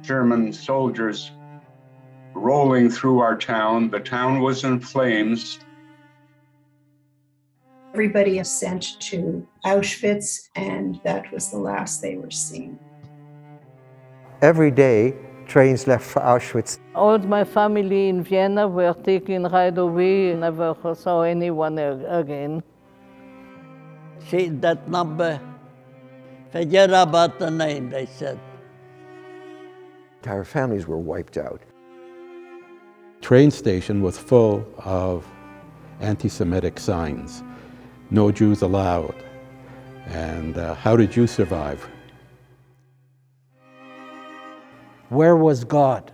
German soldiers rolling through our town. The town was in flames. Everybody is sent to Auschwitz, and that was the last they were seen. Every day, trains left for Auschwitz. All my family in Vienna were taken right away. Never saw anyone again. See that number? Forget about the name, they said. Entire families were wiped out. Train station was full of anti-Semitic signs. No Jews allowed. And how did you survive? Where was God?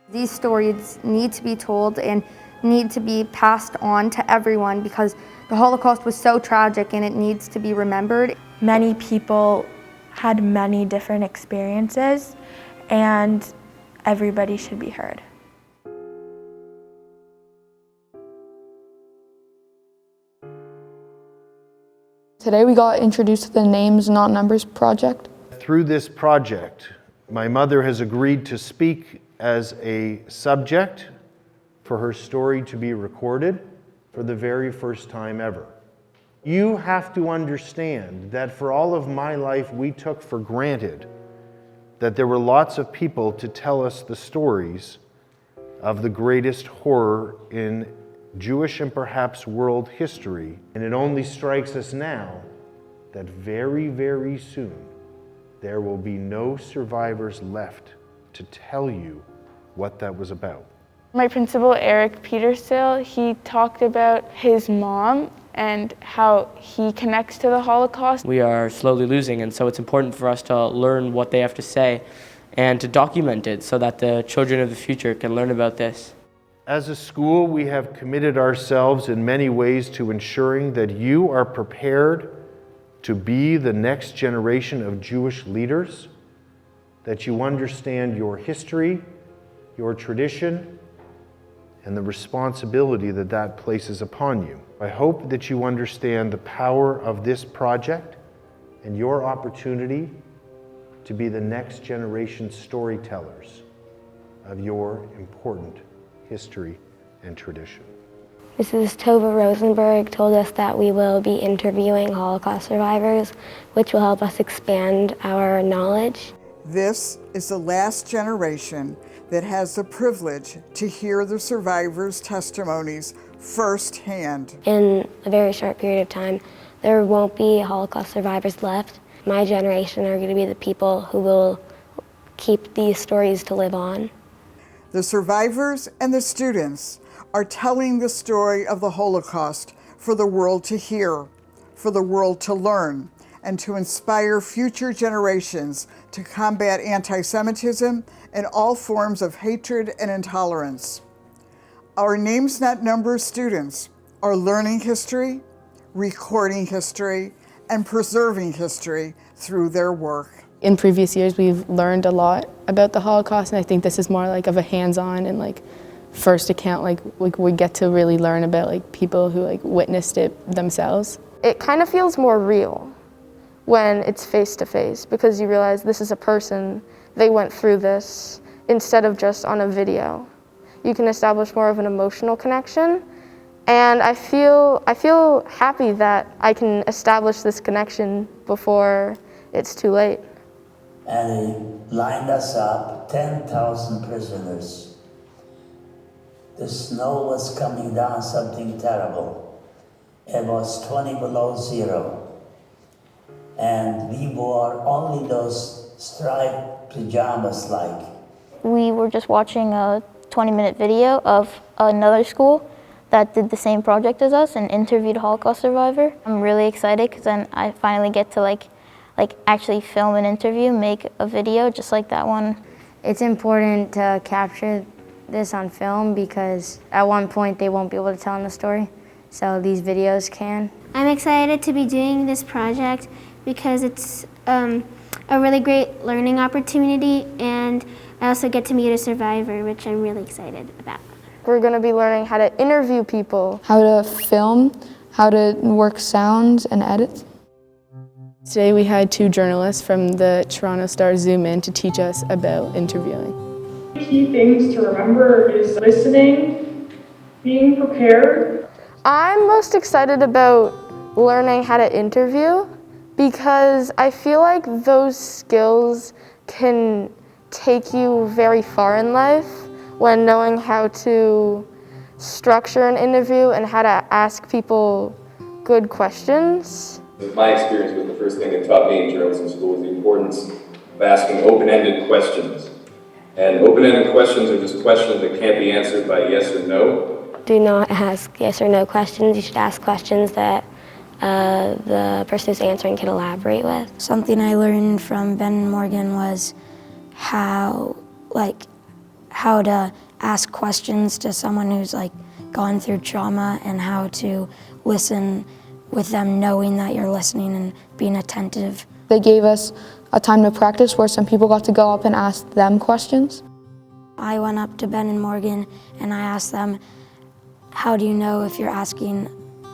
These stories need to be told and need to be passed on to everyone because the Holocaust was so tragic and it needs to be remembered. Many people had many different experiences and everybody should be heard. Today we got introduced to the Names Not Numbers project. Through this project, my mother has agreed to speak as a subject for her story to be recorded for the very first time ever. You have to understand that for all of my life, we took for granted that there were lots of people to tell us the stories of the greatest horror in Jewish and perhaps world history. And it only strikes us now that very, very soon, there will be no survivors left to tell you what that was about. My principal, Eric Petersill, he talked about his mom and how he connects to the Holocaust. We are slowly losing, and so it's important for us to learn what they have to say and to document it so that the children of the future can learn about this. As a school, we have committed ourselves in many ways to ensuring that you are prepared to be the next generation of Jewish leaders, that you understand your history, your tradition, and the responsibility that that places upon you. I hope that you understand the power of this project and your opportunity to be the next generation storytellers of your important history and tradition. Mrs. Tova Rosenberg told us that we will be interviewing Holocaust survivors, which will help us expand our knowledge. This is the last generation that has the privilege to hear the survivors' testimonies firsthand. In a very short period of time, there won't be Holocaust survivors left. My generation are going to be the people who will keep these stories to live on. The survivors and the students are telling the story of the Holocaust for the world to hear, for the world to learn, and to inspire future generations to combat anti-Semitism and all forms of hatred and intolerance. Our Names Not Numbers students are learning history, recording history, and preserving history through their work. In previous years, we've learned a lot about the Holocaust, and I think this is more like of a hands-on and like first account, like we get to really learn about like people who like witnessed it themselves. It kind of feels more real when it's face-to-face because you realize this is a person, they went through this instead of just on a video. You can establish more of an emotional connection, and I feel happy that I can establish this connection before it's too late. And they lined us up, 10,000 prisoners. The snow was coming down, something terrible. It was 20 below zero. And we wore only those striped pajamas like We were just watching a 20-minute video of another school that did the same project as us and interviewed a Holocaust survivor. I'm really excited because then I finally get to like actually film an interview, make a video just like that one. It's important to capture this on film because at one point they won't be able to tell the story, so these videos can. I'm excited to be doing this project because it's a really great learning opportunity, and I also get to meet a survivor, which I'm really excited about. We're going to be learning how to interview people, how to film, how to work sounds and edit. Today we had 2 journalists from the Toronto Star Zoom in to teach us about interviewing. Key things to remember is listening, being prepared. I'm most excited about learning how to interview because I feel like those skills can take you very far in life when knowing how to structure an interview and how to ask people good questions. My experience was the first thing that taught me in journalism school was the importance of asking open-ended questions. And open-ended questions are just questions that can't be answered by yes or no. Do not ask yes or no questions. You should ask questions that the person who's answering can elaborate with. Something I learned from Ben and Morgan was how to ask questions to someone who's gone through trauma and how to listen with them knowing that you're listening and being attentive. They gave us a time to practice where some people got to go up and ask them questions. I went up to Ben and Morgan and I asked them, how do you know if you're asking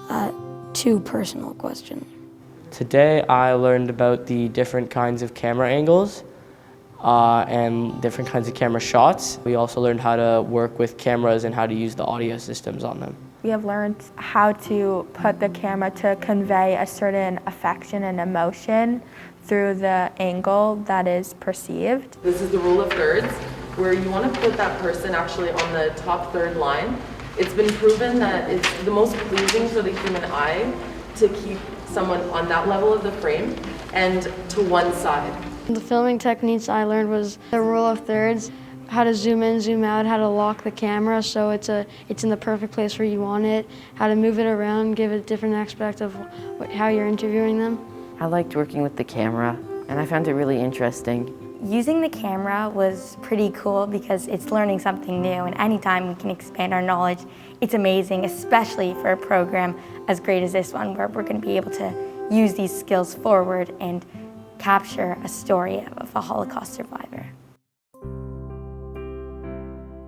a too personal question? Today I learned about the different kinds of camera angles and different kinds of camera shots. We also learned how to work with cameras and how to use the audio systems on them. We have learned how to put the camera to convey a certain affection and emotion through the angle that is perceived. This is the rule of thirds, where you want to put that person actually on the top third line. It's been proven that it's the most pleasing for the human eye to keep someone on that level of the frame and to one side. The filming techniques I learned was the rule of thirds, how to zoom in, zoom out, how to lock the camera so it's in the perfect place where you want it, how to move it around, give it a different aspect of how you're interviewing them. I liked working with the camera, and I found it really interesting. Using the camera was pretty cool because it's learning something new, and anytime we can expand our knowledge, it's amazing, especially for a program as great as this one, where we're going to be able to use these skills forward and capture a story of a Holocaust survivor.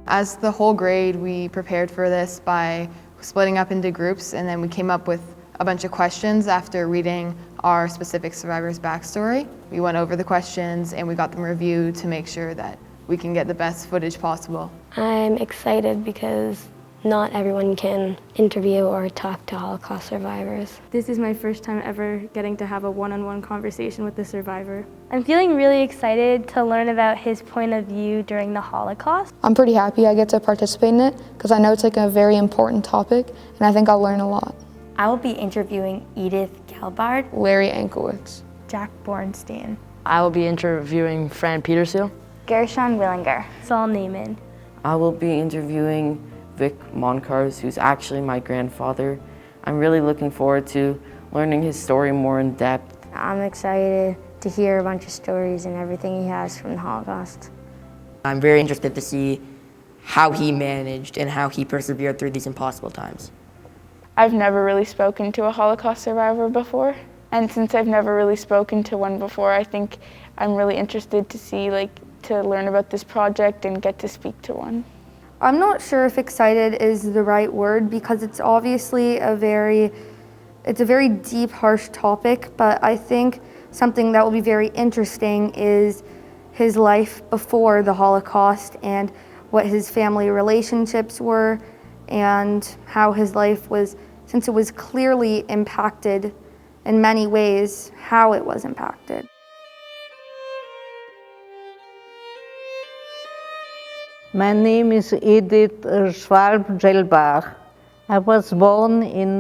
As the whole grade, we prepared for this by splitting up into groups, and then we came up with a bunch of questions after reading our specific survivor's backstory. We went over the questions and we got them reviewed to make sure that we can get the best footage possible. I'm excited because not everyone can interview or talk to Holocaust survivors. This is my first time ever getting to have a one-on-one conversation with the survivor. I'm feeling really excited to learn about his point of view during the Holocaust. I'm pretty happy I get to participate in it because I know it's a very important topic and I think I'll learn a lot. I will be interviewing Edith Gelbard, Larry Ankowitz, Jack Bornstein. I will be interviewing Fran Petersil, Gershon Willinger, Saul Neiman. I will be interviewing Vic Moncars, who's actually my grandfather. I'm really looking forward to learning his story more in depth. I'm excited to hear a bunch of stories and everything he has from the Holocaust. I'm very interested to see how he managed and how he persevered through these impossible times. I've never really spoken to a Holocaust survivor before, and since I've never really spoken to one before, I think I'm really interested to see, to learn about this project and get to speak to one. I'm not sure if excited is the right word because it's obviously a very deep, harsh topic, but I think something that will be very interesting is his life before the Holocaust and what his family relationships were and how his life was, since it was clearly impacted in many ways, how it was impacted. My name is Edith Schwalb-Gelbach. I was born in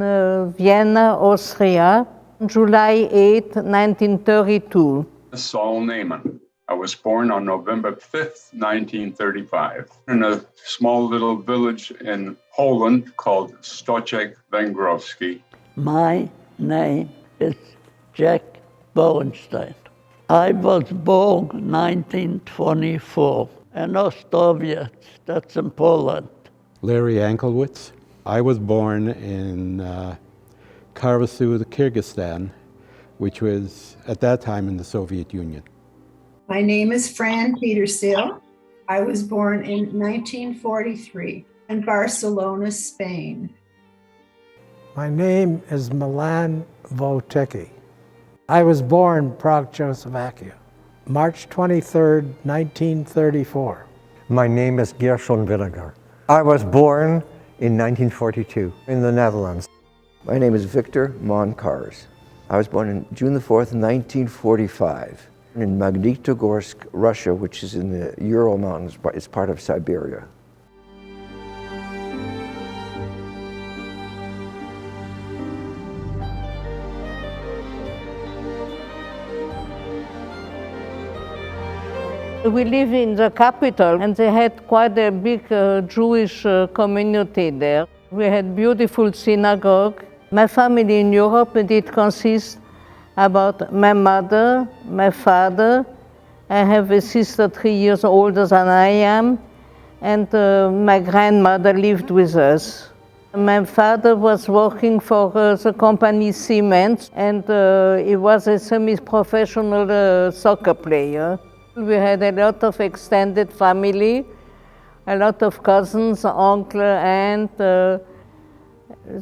Vienna, Austria, on July 8, 1932. Saul Neiman. I was born on November 5th, 1935, in a small little village in Poland called Stoczek Węgrowski. My name is Jack Bowenstein. I was born 1924 in Ostrowiec, that's in Poland. Larry Anklewitz. I was born in Karvasu, Kyrgyzstan, which was at that time in the Soviet Union. My name is Fran Petersil. I was born in 1943 in Barcelona, Spain. My name is Milan Votecki. I was born in Prague, Czechoslovakia, March 23rd, 1934. My name is Gershon Vinegar. I was born in 1942 in the Netherlands. My name is Victor Monkars. I was born on June the 4th, 1945 in Magnitogorsk, Russia, which is in the Ural Mountains. It's part of Siberia. We live in the capital, and they had quite a big Jewish community there. We had beautiful synagogue. My family in Europe, it consists about my mother, my father. I have a sister 3 years older than I am, and my grandmother lived with us. My father was working for the company Siemens, and he was a semi-professional soccer player. We had a lot of extended family, a lot of cousins, uncle, aunt.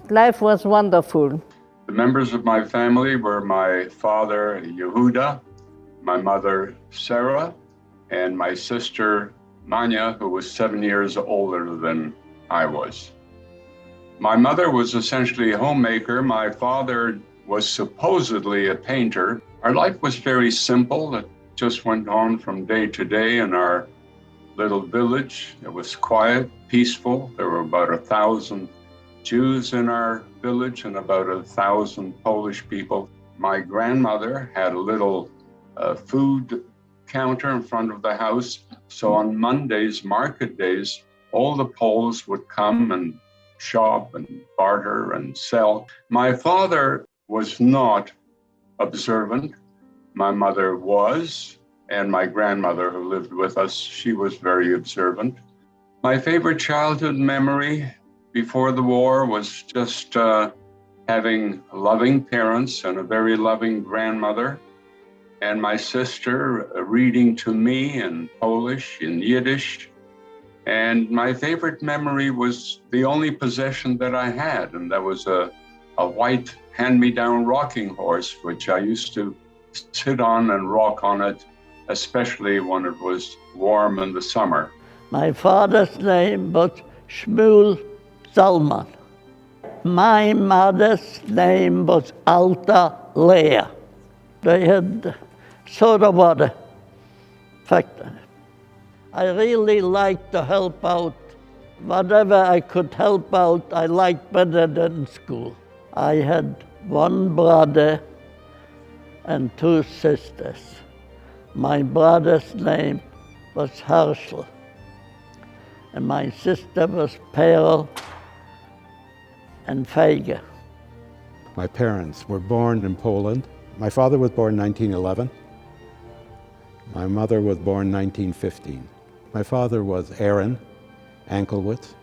Life was wonderful. The members of my family were my father, Yehuda, my mother, Sarah, and my sister, Manya, who was 7 years older than I was. My mother was essentially a homemaker. My father was supposedly a painter. Our life was very simple. It just went on from day to day in our little village. It was quiet, peaceful. There were about 1,000 Jews in our village and about 1,000 Polish people. My grandmother had a little food counter in front of the house. So on Mondays, market days, all the Poles would come and shop and barter and sell. My father was not observant. My mother was, and my grandmother who lived with us, she was very observant. My favorite childhood memory before the war was just having loving parents and a very loving grandmother, and my sister reading to me in Polish, in Yiddish. And my favorite memory was the only possession that I had, and that was a white hand-me-down rocking horse, which I used to sit on and rock on it, especially when it was warm in the summer. My father's name was Shmuel Zalman. My mother's name was Alta Leah. They had soda water factory. I really liked to help out. Whatever I could help out, I liked better than school. I had one brother and two sisters. My brother's name was Herschel, and my sister was Perl and Feige. My parents were born in Poland. My father was born in 1911. My mother was born 1915. My father was Aaron Anklewitz.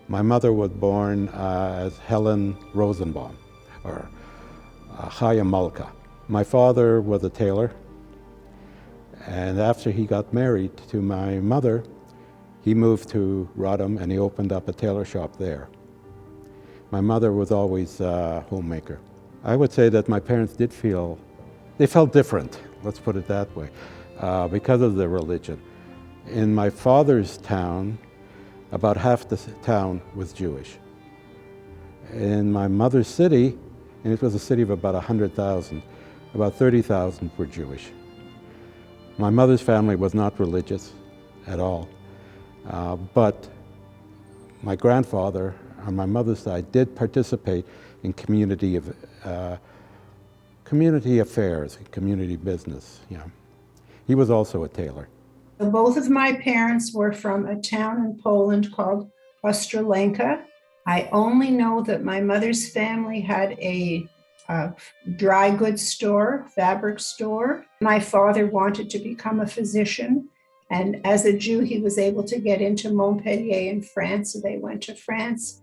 My mother was born as Helen Rosenbaum, or Chaya Malka. My father was a tailor, and after he got married to my mother, he moved to Rodham and he opened up a tailor shop there. My mother was always a homemaker. I would say that my parents they felt different, let's put it that way, because of their religion. In my father's town, about half the town was Jewish. In my mother's city, and it was a city of about 100,000, about 30,000 were Jewish. My mother's family was not religious at all, but my grandfather on my mother's side did participate in community affairs, community business. He was also a tailor. Both of my parents were from a town in Poland called Ostrolenka. I only know that my mother's family had a dry goods store, fabric store. My father wanted to become a physician, and as a Jew, he was able to get into Montpellier in France, so they went to France.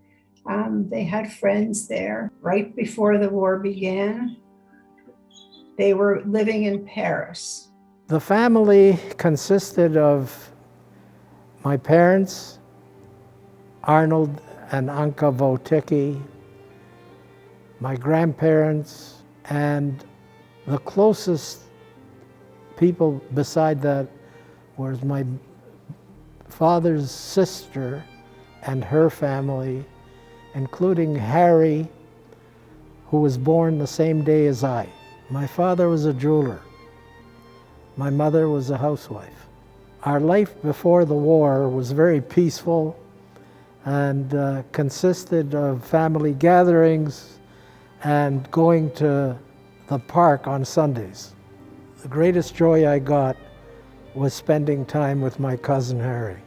They had friends there. Right before the war began, they were living in Paris. The family consisted of my parents, Arnold and Anka Wojtecki, my grandparents, and the closest people beside that was my father's sister and her family, including Harry, who was born the same day as I. My father was a jeweler. My mother was a housewife. Our life before the war was very peaceful and consisted of family gatherings and going to the park on Sundays. The greatest joy I got was spending time with my cousin Harry.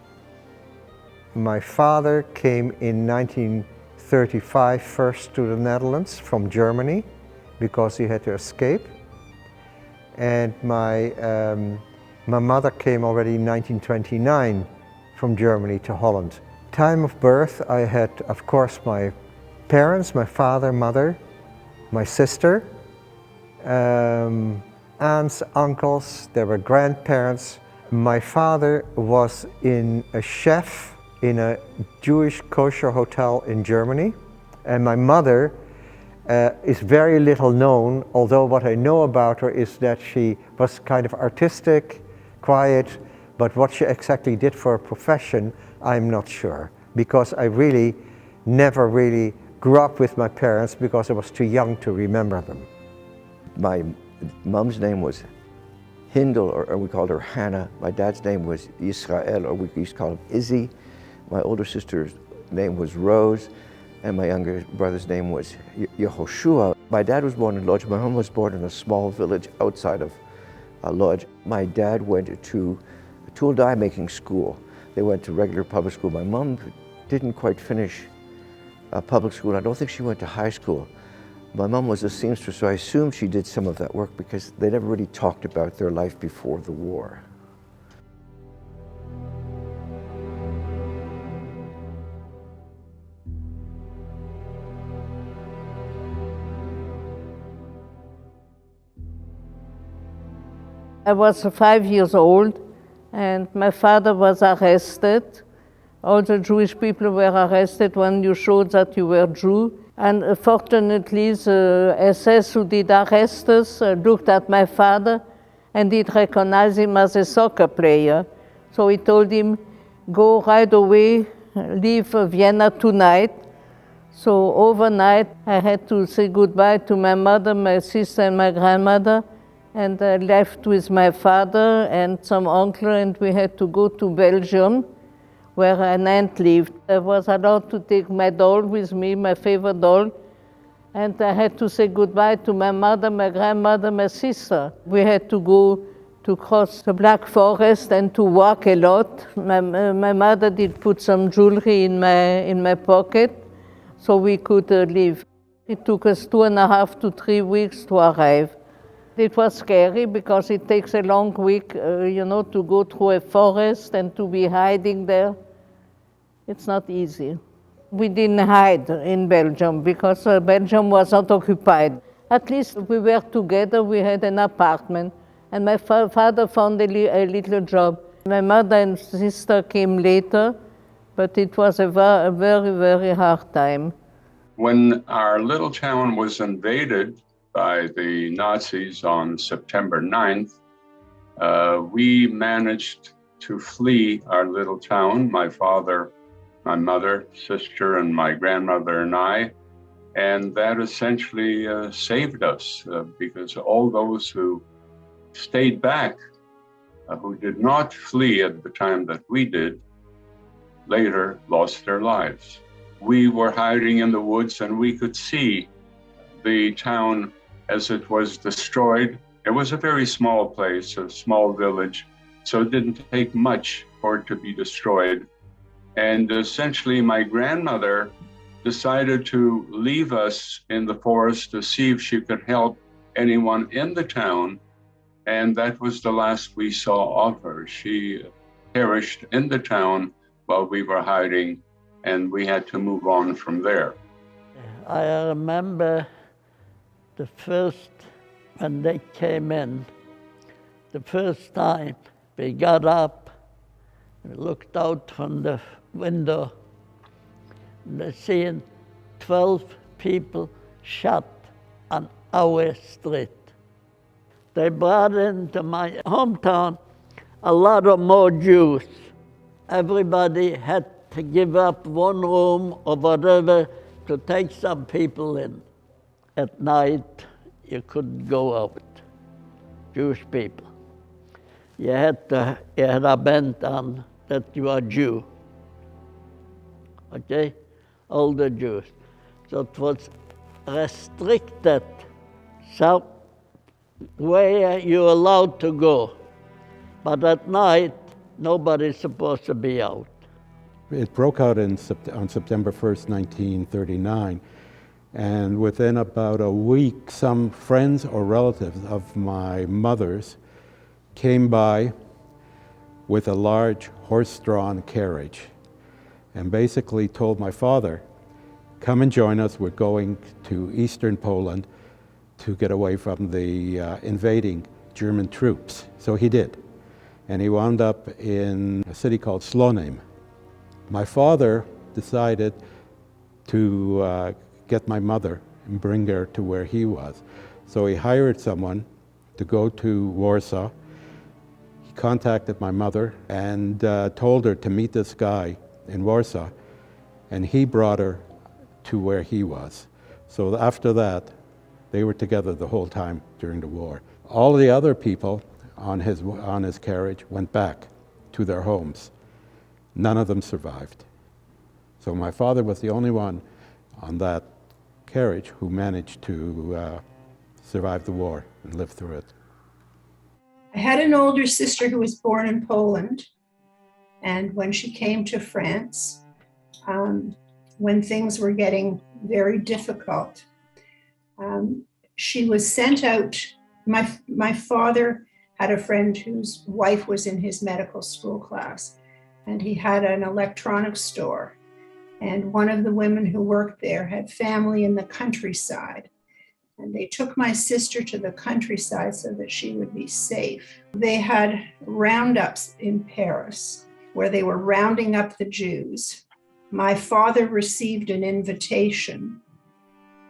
My father came in 1935 first to the Netherlands from Germany because he had to escape. And my mother came already in 1929 from Germany to Holland. Time of birth, I had, of course, my parents, my father, mother, my sister, aunts, uncles, there were grandparents. My father was a chef in a Jewish kosher hotel in Germany, and my mother is very little known, although what I know about her is that she was kind of artistic, quiet, but what she exactly did for a profession, I'm not sure, because I really never really grew up with my parents because I was too young to remember them. My mom's name was Hindel, or we called her Hannah. My dad's name was Yisrael, or we used to call him Izzy. My older sister's name was Rose, and my younger brother's name was Yehoshua. My dad was born in Lodz. My mom was born in a small village outside of Lodz. My dad went to a tool dye making school. They went to regular public school. My mom didn't quite finish public school. I don't think she went to high school. My mom was a seamstress, so I assume she did some of that work because they never really talked about their life before the war. I was 5 years old and my father was arrested. All the Jewish people were arrested when you showed that you were Jew. And fortunately, the SS who did arrest us looked at my father and did recognize him as a soccer player. So he told him, go right away, leave Vienna tonight. So overnight, I had to say goodbye to my mother, my sister, and my grandmother. And I left with my father and some uncle, and we had to go to Belgium, where an aunt lived. I was allowed to take my doll with me, my favorite doll, and I had to say goodbye to my mother, my grandmother, my sister. We had to go to cross the Black Forest and to walk a lot. My mother did put some jewelry in my pocket so we could leave. It took us 2.5 to 3 weeks to arrive. It was scary because it takes a long week, to go through a forest and to be hiding there. It's not easy. We didn't hide in Belgium because Belgium was not occupied. At least we were together, we had an apartment, and my father found a little job. My mother and sister came later, but it was a very, very hard time. When our little town was invaded by the Nazis on September 9th, we managed to flee our little town, my father, my mother, sister, and my grandmother and I, and that essentially saved us because all those who stayed back, who did not flee at the time that we did, later lost their lives. We were hiding in the woods and we could see the town as it was destroyed It was a very small place, a small village, so it didn't take much for it to be destroyed. And essentially, my grandmother decided to leave us in the forest to see if she could help anyone in the town. And that was the last we saw of her. She perished in the town while we were hiding, and we had to move on from there. I remember the first, when they came in, the first time we got up, we looked out from the window, and they seen 12 people shot on our street. They brought into my hometown a lot of more Jews. Everybody had to give up one room or whatever to take some people in. At night, you couldn't go out, Jewish people. You had a band on that you are Jew, okay? All the Jews. So it was restricted, so where you're allowed to go. But at night, nobody's supposed to be out. It broke out on September 1st, 1939, and within about a week, some friends or relatives of my mother's came by with a large horse-drawn carriage and basically told my father, come and join us, we're going to eastern Poland to get away from the invading German troops. So he did. And he wound up in a city called Slonim. My father decided to get my mother and bring her to where he was. So he hired someone to go to Warsaw. He contacted my mother and told her to meet this guy in Warsaw, and he brought her to where he was. So after that, they were together the whole time during the war. All the other people on his carriage went back to their homes. None of them survived. So my father was the only one on that carriage who managed to survive the war and live through it. I had an older sister who was born in Poland, and when she came to France, when things were getting very difficult, she was sent out. My father had a friend whose wife was in his medical school class, and he had an electronics store. And one of the women who worked there had family in the countryside. And they took my sister to the countryside so that she would be safe. They had roundups in Paris where they were rounding up the Jews. My father received an invitation,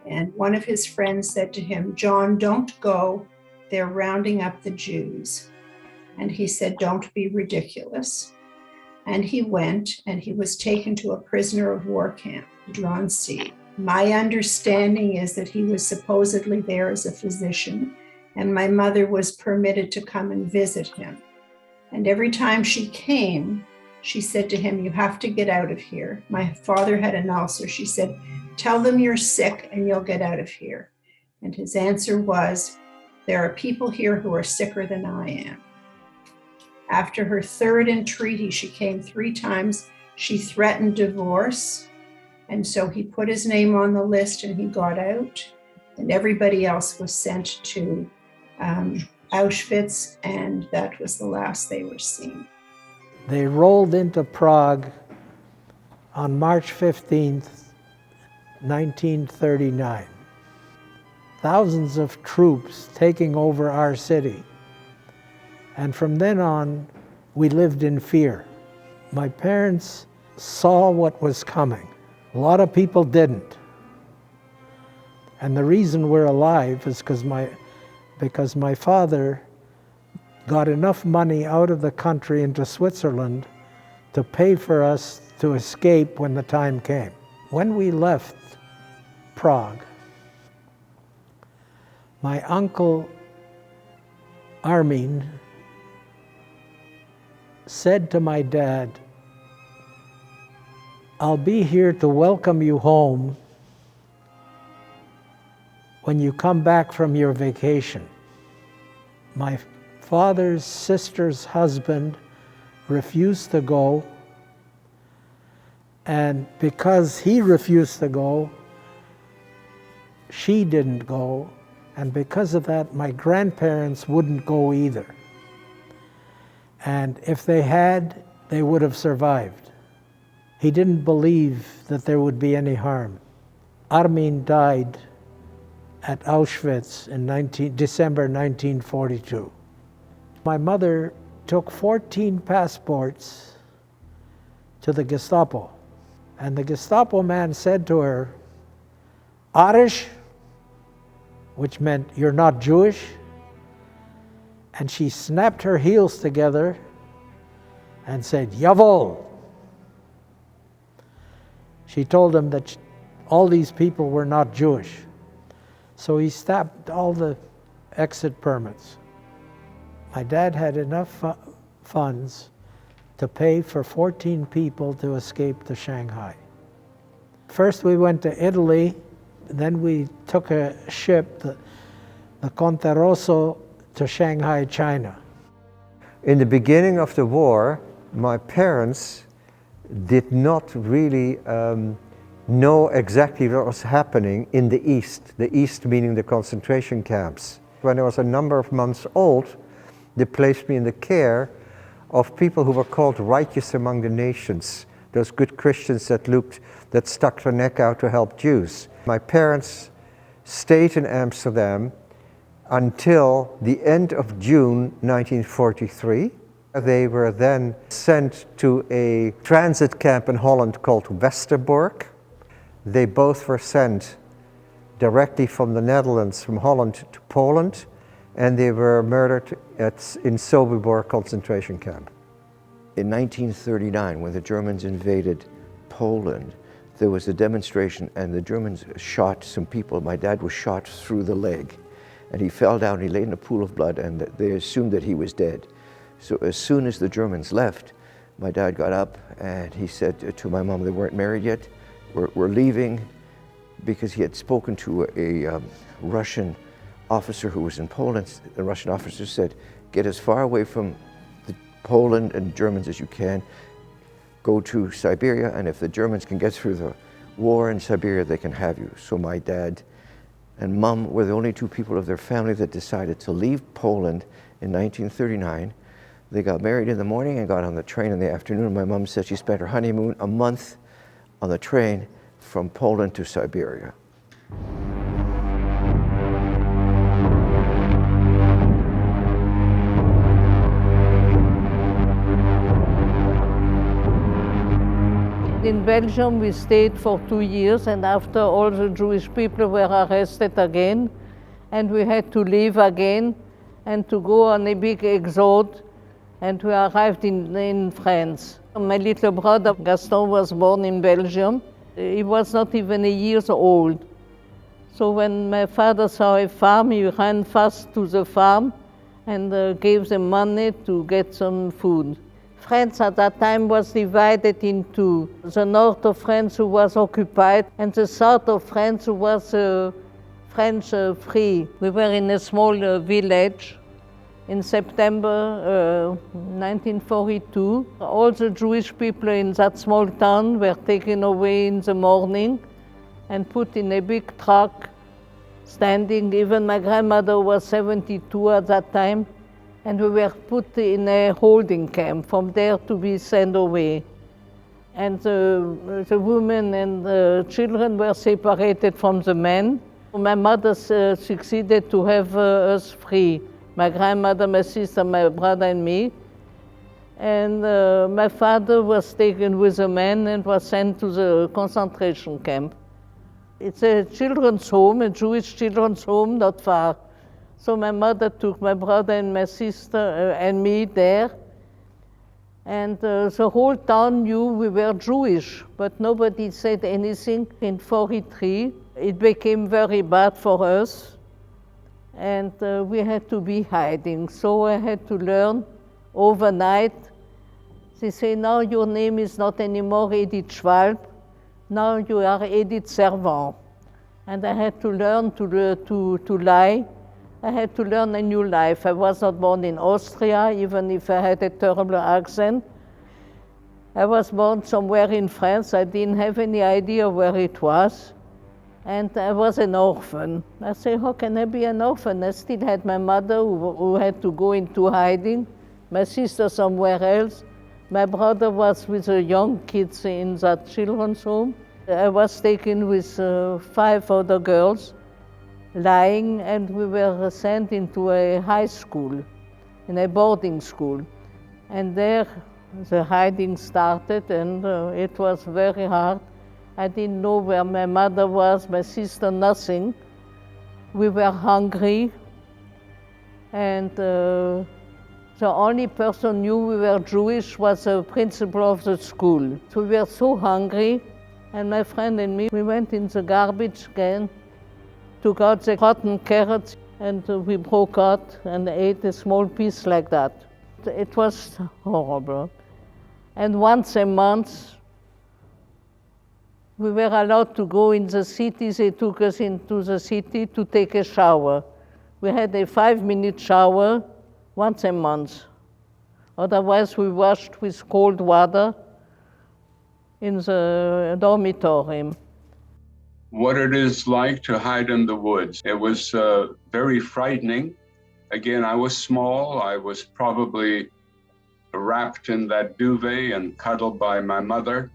and one of his friends said to him, John, don't go. They're rounding up the Jews. And he said, don't be ridiculous. And he went, and he was taken to a prisoner of war camp, Drancy. My understanding is that he was supposedly there as a physician, and my mother was permitted to come and visit him. And every time she came, she said to him, you have to get out of here. My father had an ulcer. She said, tell them you're sick and you'll get out of here. And his answer was, there are people here who are sicker than I am. After her third entreaty, she came 3 times. She threatened divorce. And so he put his name on the list and he got out. And everybody else was sent to Auschwitz, and that was the last they were seen. They rolled into Prague on March 15th, 1939. Thousands of troops taking over our city. And from then on, we lived in fear. My parents saw what was coming. A lot of people didn't. And the reason we're alive is because my father got enough money out of the country into Switzerland to pay for us to escape when the time came. When we left Prague, my uncle Armin said to my dad, I'll be here to welcome you home when you come back from your vacation. My father's sister's husband refused to go, and because he refused to go, she didn't go, and because of that, my grandparents wouldn't go either. And if they had, they would have survived. He didn't believe that there would be any harm. Armin died at Auschwitz in December 1942. My mother took 14 passports to the Gestapo, and the Gestapo man said to her, "Arish," which meant "you're not Jewish," and she snapped her heels together and said, "Jawohl." She told him that all these people were not Jewish. So he stopped all the exit permits. My dad had enough funds to pay for 14 people to escape to Shanghai. First we went to Italy, then we took a ship, the Conte Rosso, to Shanghai, China. In the beginning of the war, my parents did not really know exactly what was happening in the East meaning the concentration camps. When I was a number of months old, they placed me in the care of people who were called righteous among the nations, those good Christians that stuck their neck out to help Jews. My parents stayed in Amsterdam until the end of June 1943. They were then sent to a transit camp in Holland called Westerbork. They both were sent directly from the Netherlands, from Holland to Poland, and they were murdered in Sobibor concentration camp. In 1939, when the Germans invaded Poland, there was a demonstration and the Germans shot some people. My dad was shot through the leg and he fell down, he lay in a pool of blood, and they assumed that he was dead. So as soon as the Germans left, my dad got up and he said to my mom, they weren't married yet, we're leaving, because he had spoken to a Russian officer who was in Poland. The Russian officer said, get as far away from Poland and Germans as you can, go to Siberia, and if the Germans can get through the war in Siberia, they can have you. So my dad and mom were the only two people of their family that decided to leave Poland in 1939. They got married in the morning and got on the train in the afternoon. My mom said she spent her honeymoon a month on the train from Poland to Siberia. In Belgium we stayed for 2 years, and after all the Jewish people were arrested again, and we had to leave again and to go on a big exode, and we arrived in France. My little brother Gaston was born in Belgium. He was not even a year old. So when my father saw a farm, he ran fast to the farm and gave them money to get some food. France at that time was divided into the north of France, who was occupied, and the south of France, who was French free. We were in a small village in September 1942. All the Jewish people in that small town were taken away in the morning and put in a big truck, standing. Even my grandmother was 72 at that time, and we were put in a holding camp, from there to be sent away. And the women and the children were separated from the men. My mother succeeded to have us free. My grandmother, my sister, my brother and me. And my father was taken with a man and was sent to the concentration camp. It's a children's home, a Jewish children's home, not far. So my mother took my brother and my sister and me there. And the whole town knew we were Jewish, but nobody said anything. In 1943, it became very bad for us. And we had to be hiding. So I had to learn overnight. They say, now your name is not anymore Edith Schwalb, now you are Edith Servant. And I had to learn to lie. I had to learn a new life. I was not born in Austria, even if I had a terrible accent. I was born somewhere in France. I didn't have any idea where it was. And I was an orphan. I said, how can I be an orphan? I still had my mother who had to go into hiding, my sister somewhere else. My brother was with the young kids in that children's home. I was taken with 5 other girls, lying, and we were sent into a high school, in a boarding school. And there the hiding started, and it was very hard. I didn't know where my mother was, my sister, nothing. We were hungry, and the only person knew we were Jewish was the principal of the school. So we were so hungry, and my friend and me, we went in the garbage can, took out the rotten carrots, and we broke out and ate a small piece like that. It was horrible. And once a month, we were allowed to go in the city. They took us into the city to take a shower. We had a 5-minute shower once a month. Otherwise, we washed with cold water in the dormitory. What it is like to hide in the woods. It was very frightening. Again, I was small. I was probably wrapped in that duvet and cuddled by my mother.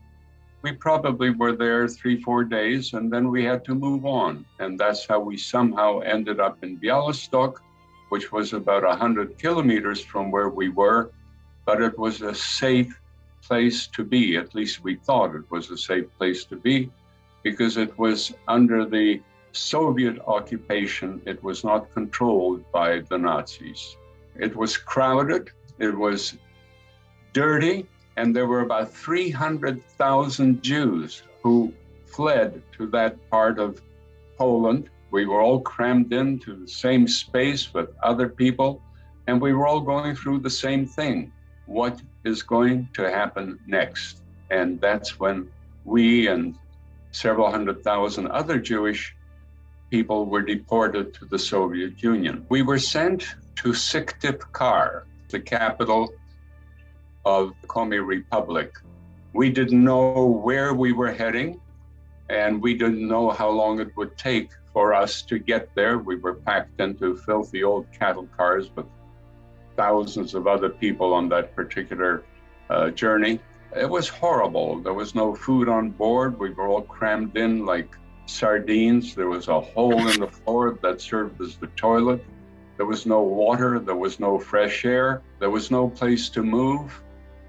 We probably were there 3-4 days, and then we had to move on. And that's how we somehow ended up in Białystok, which was about 100 kilometers from where we were, but it was a safe place to be. At least we thought it was a safe place to be, because it was under the Soviet occupation. It was not controlled by the Nazis. It was crowded, it was dirty, and there were about 300,000 Jews who fled to that part of Poland. We were all crammed into the same space with other people, and we were all going through the same thing. What is going to happen next? And that's when we and several 100,000 other Jewish people were deported to the Soviet Union. We were sent to Syktyvkar, the capital of the Komi Republic. We didn't know where we were heading, and we didn't know how long it would take for us to get there. We were packed into filthy old cattle cars with thousands of other people on that particular journey. It was horrible. There was no food on board. We were all crammed in like sardines. There was a hole in the floor that served as the toilet. There was no water. There was no fresh air. There was no place to move.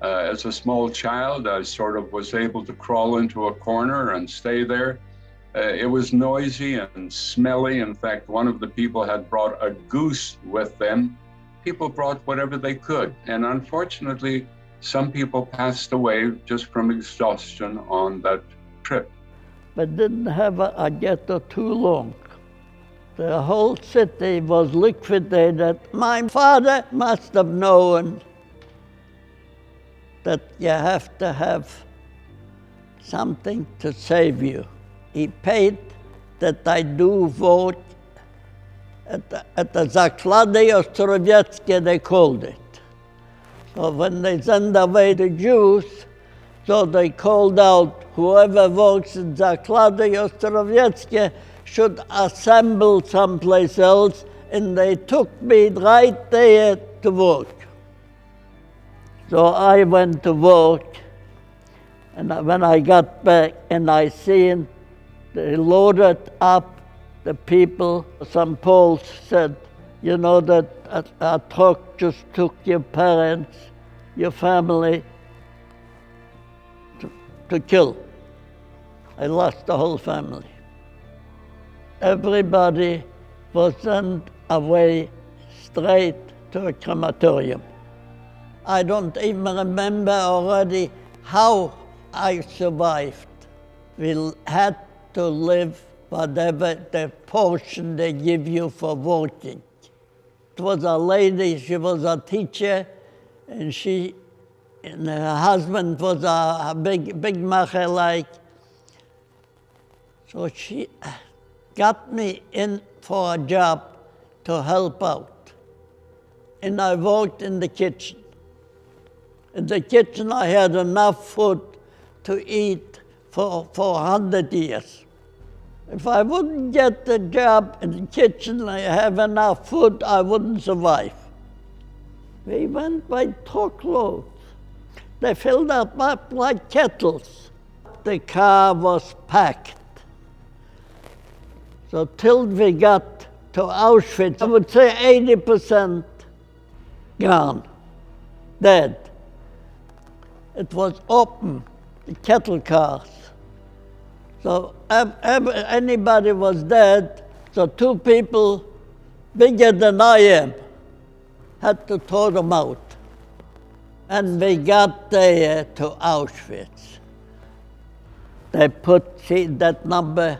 As a small child, I sort of was able to crawl into a corner and stay there. It was noisy and smelly. In fact, one of the people had brought a goose with them. People brought whatever they could. And unfortunately, some people passed away just from exhaustion on that trip. But didn't have a ghetto too long. The whole city was liquidated. My father must have known that you have to have something to save you. He paid that I do vote at the Zaklady Ostrowieckie, they called it. So when they send away the Jews, so they called out, whoever votes in Zaklady Ostrowieckie should assemble someplace else, and they took me right there to vote. So I went to vote, and when I got back and I seen they loaded up the people, some Poles said, you know that a truck just took your parents, your family, to kill. I lost the whole family. Everybody was sent away straight to a crematorium. I don't even remember already how I survived. We had to live whatever the portion they give you for voting. It was a lady, she was a teacher, and her husband was a big macher like. So she got me in for a job to help out. And I worked in the kitchen. In the kitchen, I had enough food to eat for 100 years. If I wouldn't get the job in the kitchen and have enough food, I wouldn't survive. We went by truckloads. They filled up like kettles. The car was packed. So till we got to Auschwitz, I would say 80% gone, dead. It was open, the kettle cars. So anybody was dead, so two people bigger than I am had to throw them out. And we got there to Auschwitz. They put, see that number,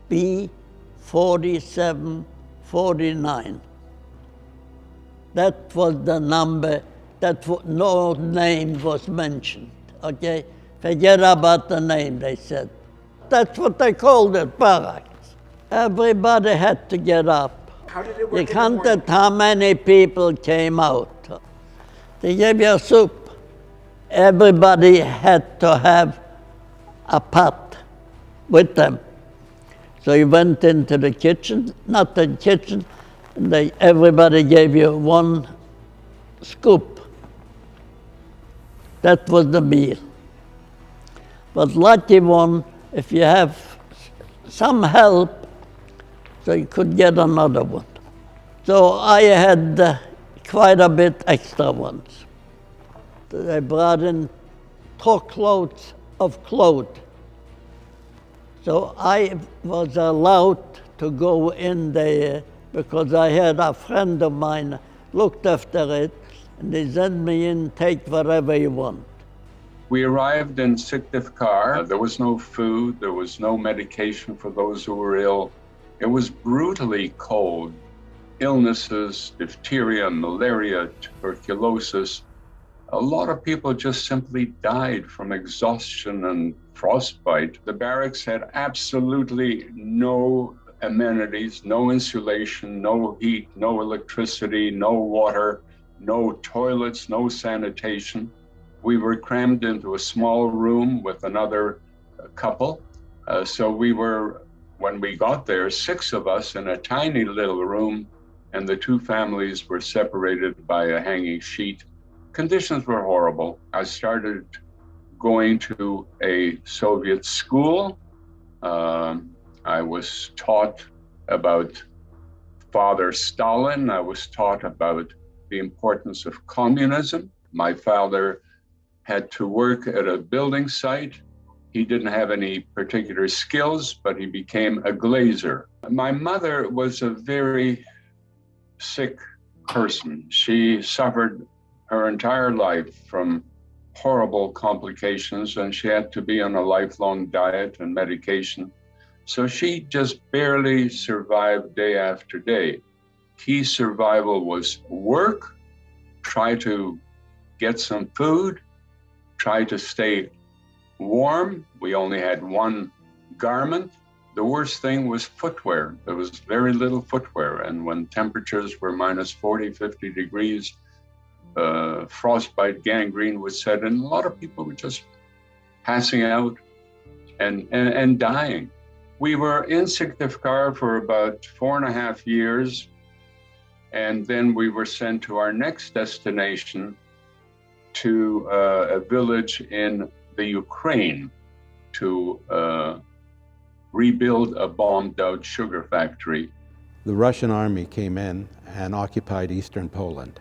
B4749. That was the number, no name was mentioned, okay? Forget about the name, they said. That's what they called it, barracks. Everybody had to get up. How did it work? You counted how many people came out. They gave you soup. Everybody had to have a pot with them. So you went into the kitchen, not the kitchen, and everybody gave you one scoop. That was the meal. But lucky one, if you have some help, so you could get another one. So I had quite a bit extra ones. They brought in truckloads of clothes. So I was allowed to go in there because I had a friend of mine looked after it, and they sent me in, take whatever you want. We arrived in Syktyvkar. There was no food, there was no medication for those who were ill. It was brutally cold. Illnesses, diphtheria, malaria, tuberculosis. A lot of people just simply died from exhaustion and frostbite. The barracks had absolutely no amenities, no insulation, no heat, no electricity, no water, no toilets, no sanitation. We were crammed into a small room with another couple. So we were, when we got there, 6 of us in a tiny little room, and the 2 families were separated by a hanging sheet. Conditions were horrible. I started going to a Soviet school. I was taught about Father Stalin. I was taught about the importance of communism. My father had to work at a building site. He didn't have any particular skills, but he became a glazer. My mother was a very sick person. She suffered her entire life from horrible complications, and she had to be on a lifelong diet and medication. So she just barely survived day after day. Key survival was work, try to get some food, try to stay warm. We only had one garment. The worst thing was footwear. There was very little footwear. And when temperatures were minus 40, 50 degrees, frostbite, gangrene would set in. A lot of people were just passing out and dying. We were in Syktyvkar for about 4.5 years. And then we were sent to our next destination, to a village in the Ukraine to rebuild a bombed out sugar factory. The Russian army came in and occupied eastern Poland.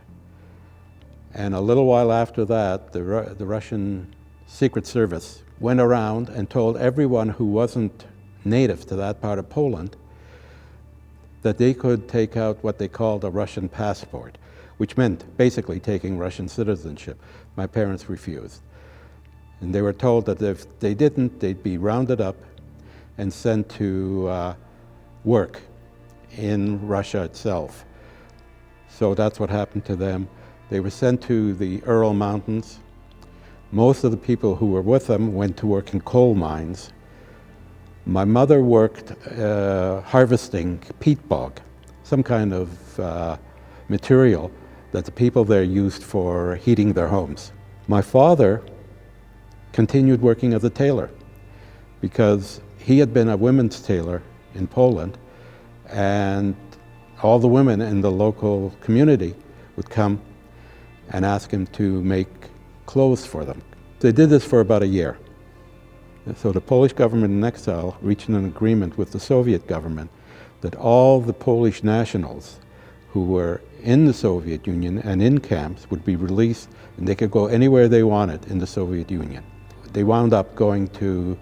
And a little while after that, the Russian Secret Service went around and told everyone who wasn't native to that part of Poland that they could take out what they called a Russian passport, which meant basically taking Russian citizenship. My parents refused. And they were told that if they didn't, they'd be rounded up and sent to work in Russia itself. So that's what happened to them. They were sent to the Ural Mountains. Most of the people who were with them went to work in coal mines. My mother worked harvesting peat bog. some kind of material that the people there used for heating their homes. My father continued working as a tailor because he had been a women's tailor in Poland, and all the women in the local community would come and ask him to make clothes for them. They did this for about a year. So the Polish government in exile reached an agreement with the Soviet government that all the Polish nationals who were in the Soviet Union and in camps would be released, and they could go anywhere they wanted in the Soviet Union. They wound up going to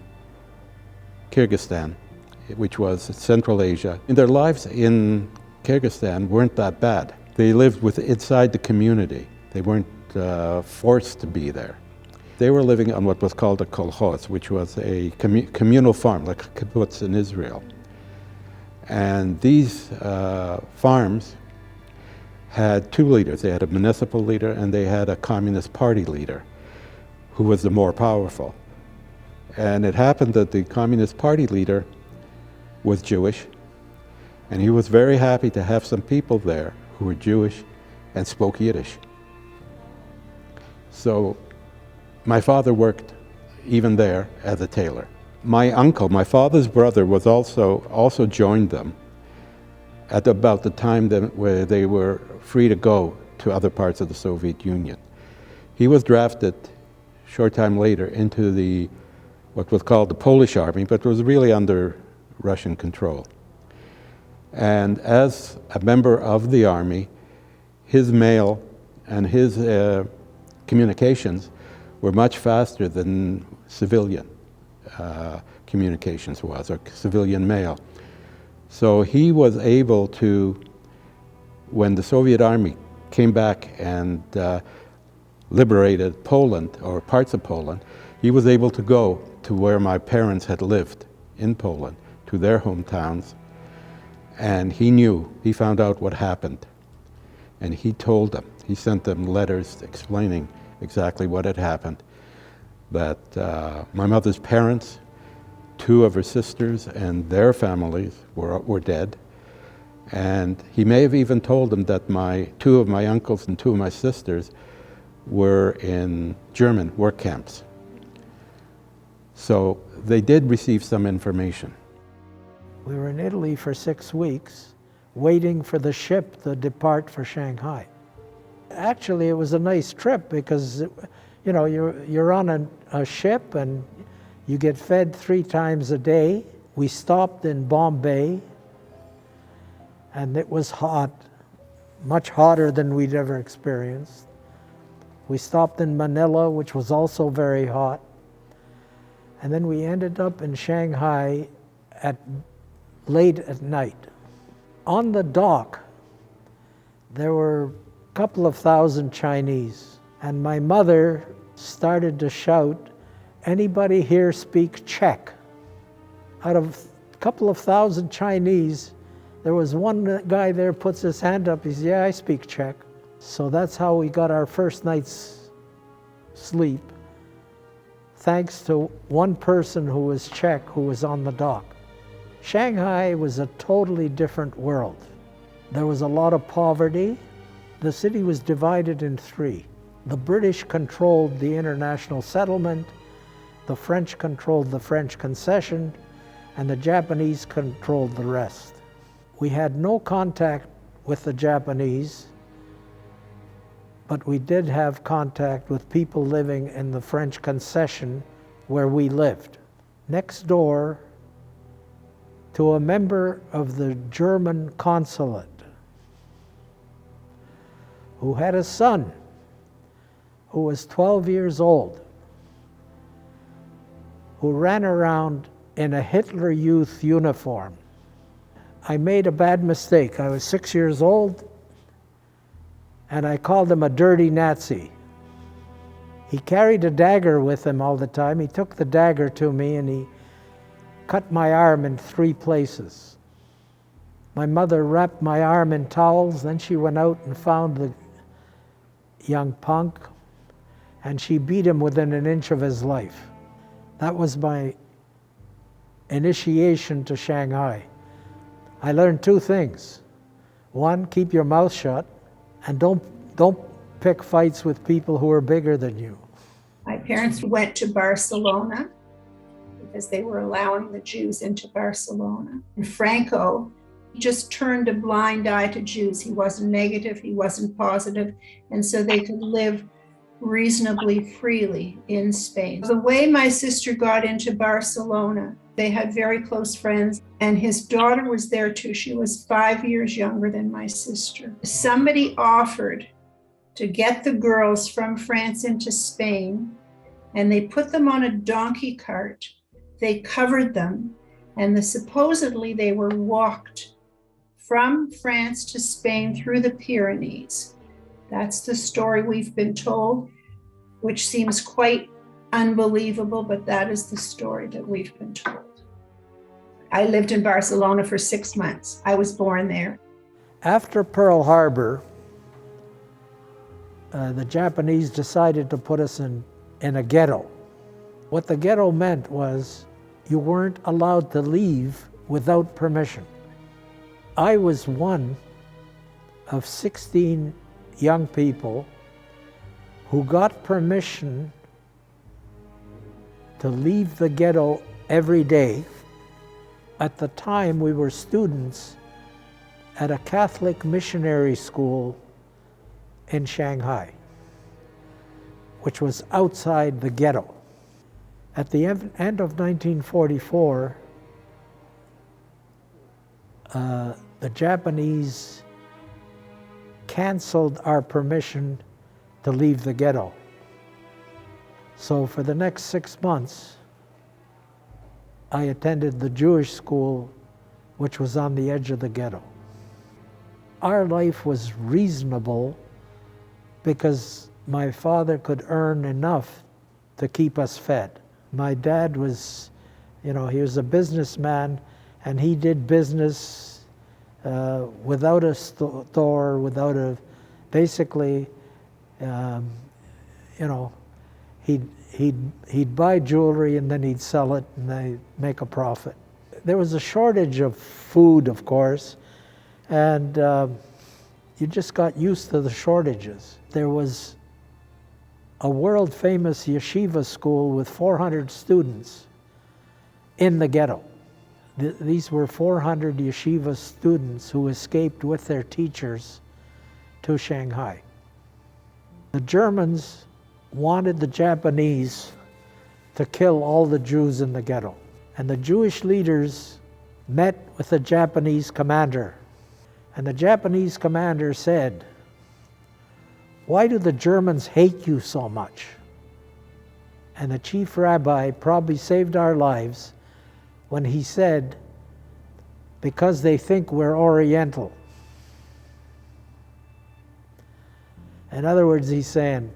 Kyrgyzstan, which was Central Asia. And their lives in Kyrgyzstan weren't that bad. They lived inside the community. They weren't forced to be there. They were living on what was called a kolkhoz, which was a communal farm, like a kibbutz in Israel. And these farms had two leaders. They had a municipal leader and they had a Communist Party leader, who was the more powerful. And it happened that the Communist Party leader was Jewish, and he was very happy to have some people there who were Jewish and spoke Yiddish. So my father worked even there as a tailor. My uncle, my father's brother, was also joined them at about the time where they were free to go to other parts of the Soviet Union. He was drafted a short time later into what was called the Polish army, but was really under Russian control. And as a member of the army, his mail and his communications were much faster than civilian communications was, or civilian mail. So he was able to, when the Soviet army came back and liberated Poland, or parts of Poland, he was able to go to where my parents had lived in Poland, to their hometowns, and he found out what happened. And he told them, he sent them letters explaining exactly what had happened, that my mother's parents, two of her sisters and their families were dead. And he may have even told them that two of my uncles and two of my sisters were in German work camps. So they did receive some information. We were in Italy for 6 weeks, waiting for the ship to depart for Shanghai. Actually, it was a nice trip because, you know, you're on a ship and you get fed 3 times a day. We stopped in Bombay, and it was hot, much hotter than we'd ever experienced. We stopped in Manila, which was also very hot. And then we ended up in Shanghai late at night. On the dock, there were a couple of thousand Chinese, and my mother started to shout, "Anybody here speak Czech?" Out of a couple of thousand Chinese, there was one guy there puts his hand up, he says, "Yeah, I speak Czech." So that's how we got our first night's sleep, thanks to one person who was Czech who was on the dock. Shanghai was a totally different world. There was a lot of poverty. The city was divided in 3. The British controlled the international settlement, the French controlled the French concession, and the Japanese controlled the rest. We had no contact with the Japanese, but we did have contact with people living in the French concession where we lived. Next door to a member of the German consulate who had a son who was 12 years old, who ran around in a Hitler Youth uniform. I made a bad mistake. I was 6 years old, and I called him a dirty Nazi. He carried a dagger with him all the time. He took the dagger to me and he cut my arm in 3 places. My mother wrapped my arm in towels, then she went out and found the young punk, and she beat him within an inch of his life. That was my initiation to Shanghai. I learned 2 things. One, keep your mouth shut, and don't pick fights with people who are bigger than you. My parents went to Barcelona because they were allowing the Jews into Barcelona. And Franco just turned a blind eye to Jews. He wasn't negative, he wasn't positive, and so they could live reasonably freely in Spain. The way my sister got into Barcelona, they had very close friends, and his daughter was there too. She was 5 years younger than my sister. Somebody offered to get the girls from France into Spain, and they put them on a donkey cart. They covered them, and supposedly they were walked from France to Spain through the Pyrenees. That's the story we've been told, which seems quite unbelievable, but that is the story that we've been told. I lived in Barcelona for 6 months. I was born there. After Pearl Harbor, the Japanese decided to put us in a ghetto. What the ghetto meant was you weren't allowed to leave without permission. I was one of 16 young people who got permission to leave the ghetto every day. At the time, we were students at a Catholic missionary school in Shanghai, which was outside the ghetto. At the end of 1944, the Japanese canceled our permission to leave the ghetto. So for the next 6 months, I attended the Jewish school, which was on the edge of the ghetto. Our life was reasonable because my father could earn enough to keep us fed. My dad was, he was a businessman, and he did business without a store, basically, he'd buy jewelry and then he'd sell it and they'd make a profit. There was a shortage of food, of course, and you just got used to the shortages. There was a world-famous yeshiva school with 400 students in the ghetto. These were 400 yeshiva students who escaped with their teachers to Shanghai. The Germans wanted the Japanese to kill all the Jews in the ghetto. And the Jewish leaders met with the Japanese commander. And the Japanese commander said, "Why do the Germans hate you so much?" And the chief rabbi probably saved our lives when he said, "Because they think we're Oriental." In other words, he's saying,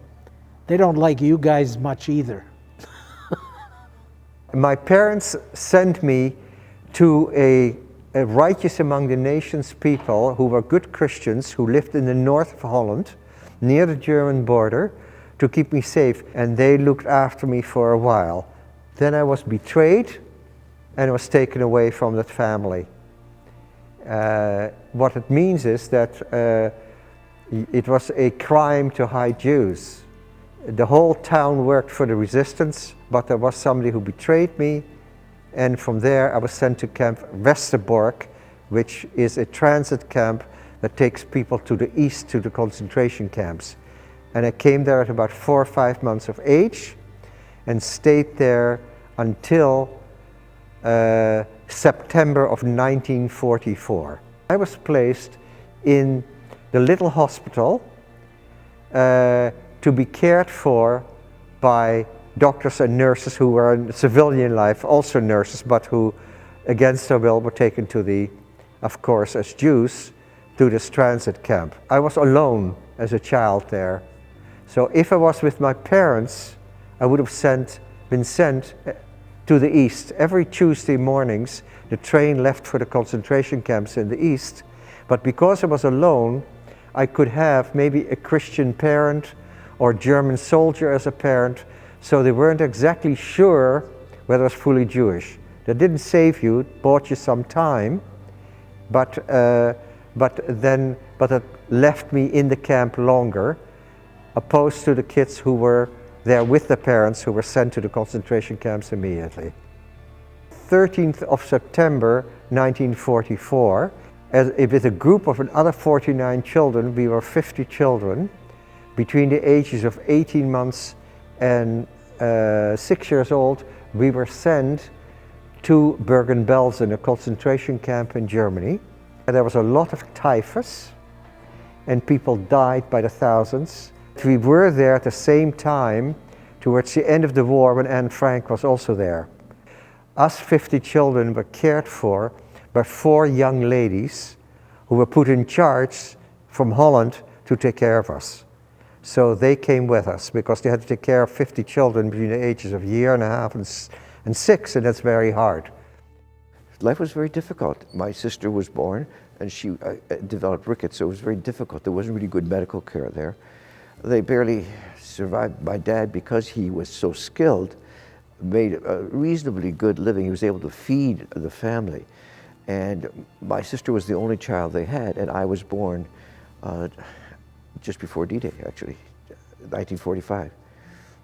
they don't like you guys much either. My parents sent me to a righteous among the nations people who were good Christians who lived in the north of Holland, near the German border, to keep me safe. And they looked after me for a while. Then I was betrayed and was taken away from that family. What it means is that it was a crime to hide Jews. The whole town worked for the resistance, but there was somebody who betrayed me, and from there I was sent to Camp Westerbork, which is a transit camp that takes people to the east to the concentration camps. And I came there at about 4 or 5 months of age and stayed there until September of 1944. I was placed in the little hospital to be cared for by doctors and nurses who were in civilian life, also nurses, but who, against their will, were taken to the, of course, as Jews, to this transit camp. I was alone as a child there. So if I was with my parents, I would have been sent to the east. Every Tuesday mornings, the train left for the concentration camps in the east. But because I was alone, I could have maybe a Christian parent or German soldier as a parent, so they weren't exactly sure whether I was fully Jewish. That didn't save you, it bought you some time, but but it left me in the camp longer, opposed to the kids who were there with the parents who were sent to the concentration camps immediately. 13th of September 1944, with a group of another 49 children, we were 50 children, between the ages of 18 months and 6 years old, we were sent to Bergen-Belsen, a concentration camp in Germany. And there was a lot of typhus, and people died by the thousands. We were there at the same time, towards the end of the war, when Anne Frank was also there. Us 50 children were cared for by 4 young ladies who were put in charge from Holland to take care of us. So they came with us because they had to take care of 50 children between the ages of 1.5 years and 6, and that's very hard. Life was very difficult. My sister was born and she developed rickets, so it was very difficult. There wasn't really good medical care there. They barely survived. My dad, because he was so skilled, made a reasonably good living. He was able to feed the family. And my sister was the only child they had, and I was born just before D-Day, actually, 1945.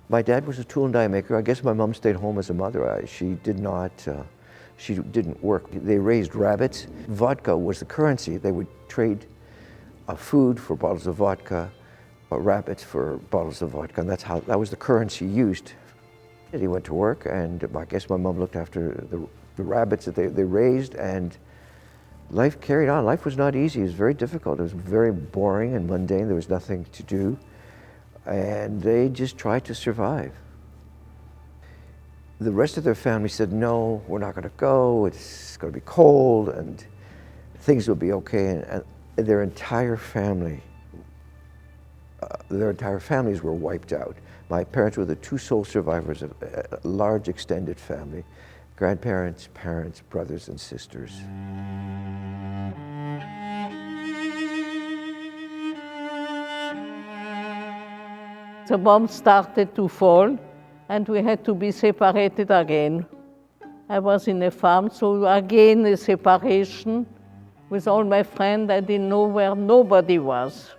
My dad was a tool and die maker. I guess my mom stayed home as a mother. She didn't work. They raised rabbits. Vodka was the currency. They would trade food for bottles of vodka, or rabbits for bottles of vodka, and that was the currency used. And he went to work, and I guess my mom looked after the rabbits that they raised, and life carried on. Life was not easy. It was very difficult. It was very boring and mundane. There was nothing to do, and they just tried to survive. The rest of their family said, no, we're not going to go. It's going to be cold, and things will be okay. And their entire family, their entire families were wiped out. My parents were the 2 sole survivors of a large extended family: grandparents, parents, brothers, and sisters. The bomb started to fall, and we had to be separated again. I was in a farm, so again a separation with all my friends. I didn't know where nobody was.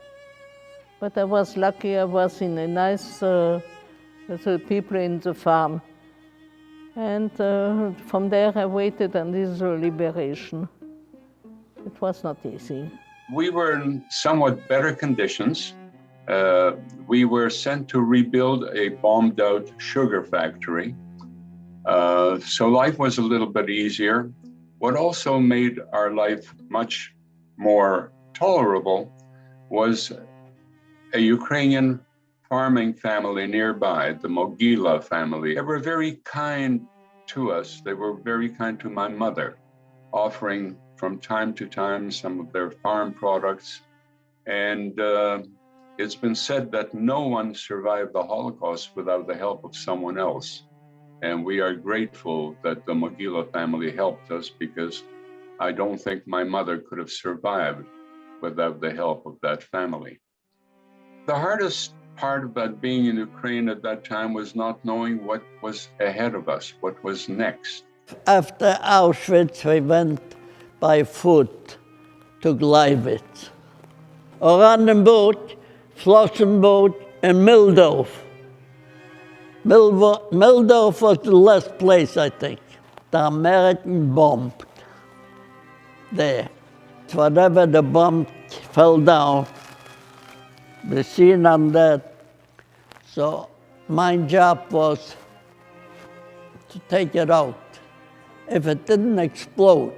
But I was lucky. I was in a nice with the people in the farm. And from there I waited until liberation. It was not easy. We were in somewhat better conditions. We were sent to rebuild a bombed out sugar factory. So life was a little bit easier. What also made our life much more tolerable was a Ukrainian farming family nearby, the Mogila family. They were very kind to us. They were very kind to my mother, offering from time to time some of their farm products. And it's been said that no one survived the Holocaust without the help of someone else. And we are grateful that the Mogila family helped us, because I don't think my mother could have survived without the help of that family. The hardest part about being in Ukraine at that time was not knowing what was ahead of us, what was next. After Auschwitz, we went by foot to Gleiwitz, or on the boat, Flossenboot in Mildorf. Mildorf was the last place, I think. The American bombed there. Whatever the bomb fell down, the scene on that. So my job was to take it out. If it didn't explode,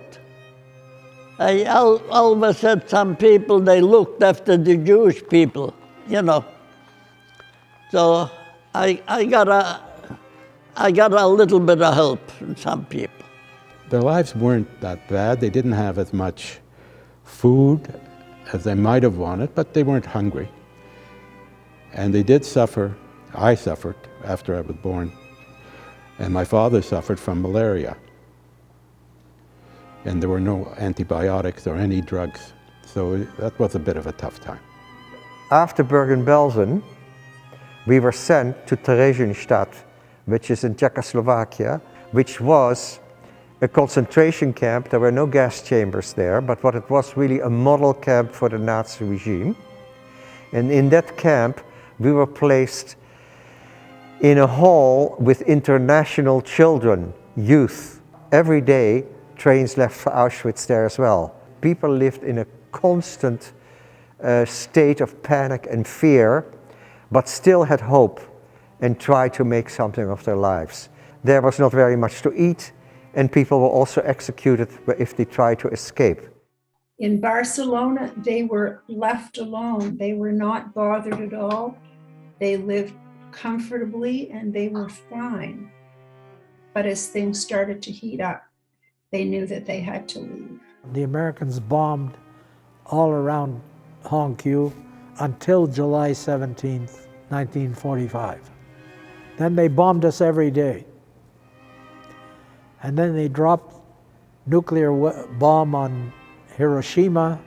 I always said some people, they looked after the Jewish people, you know. So I got a little bit of help from some people. Their lives weren't that bad. They didn't have as much food as they might have wanted, but they weren't hungry. And they did suffer. I suffered after I was born. And my father suffered from malaria. And there were no antibiotics or any drugs. So that was a bit of a tough time. After Bergen-Belsen, we were sent to Theresienstadt, which is in Czechoslovakia, which was a concentration camp. There were no gas chambers there, but what it was really a model camp for the Nazi regime. And in that camp, we were placed in a hall with international children, youth. Every day, trains left for Auschwitz there as well. People lived in a constant state of panic and fear, but still had hope and tried to make something of their lives. There was not very much to eat, and people were also executed if they tried to escape. In Barcelona, they were left alone. They were not bothered at all. They lived comfortably and they were fine. But as things started to heat up, they knew that they had to leave. The Americans bombed all around Hongqiu until July 17th, 1945. Then they bombed us every day. And then they dropped nuclear bomb on Hiroshima,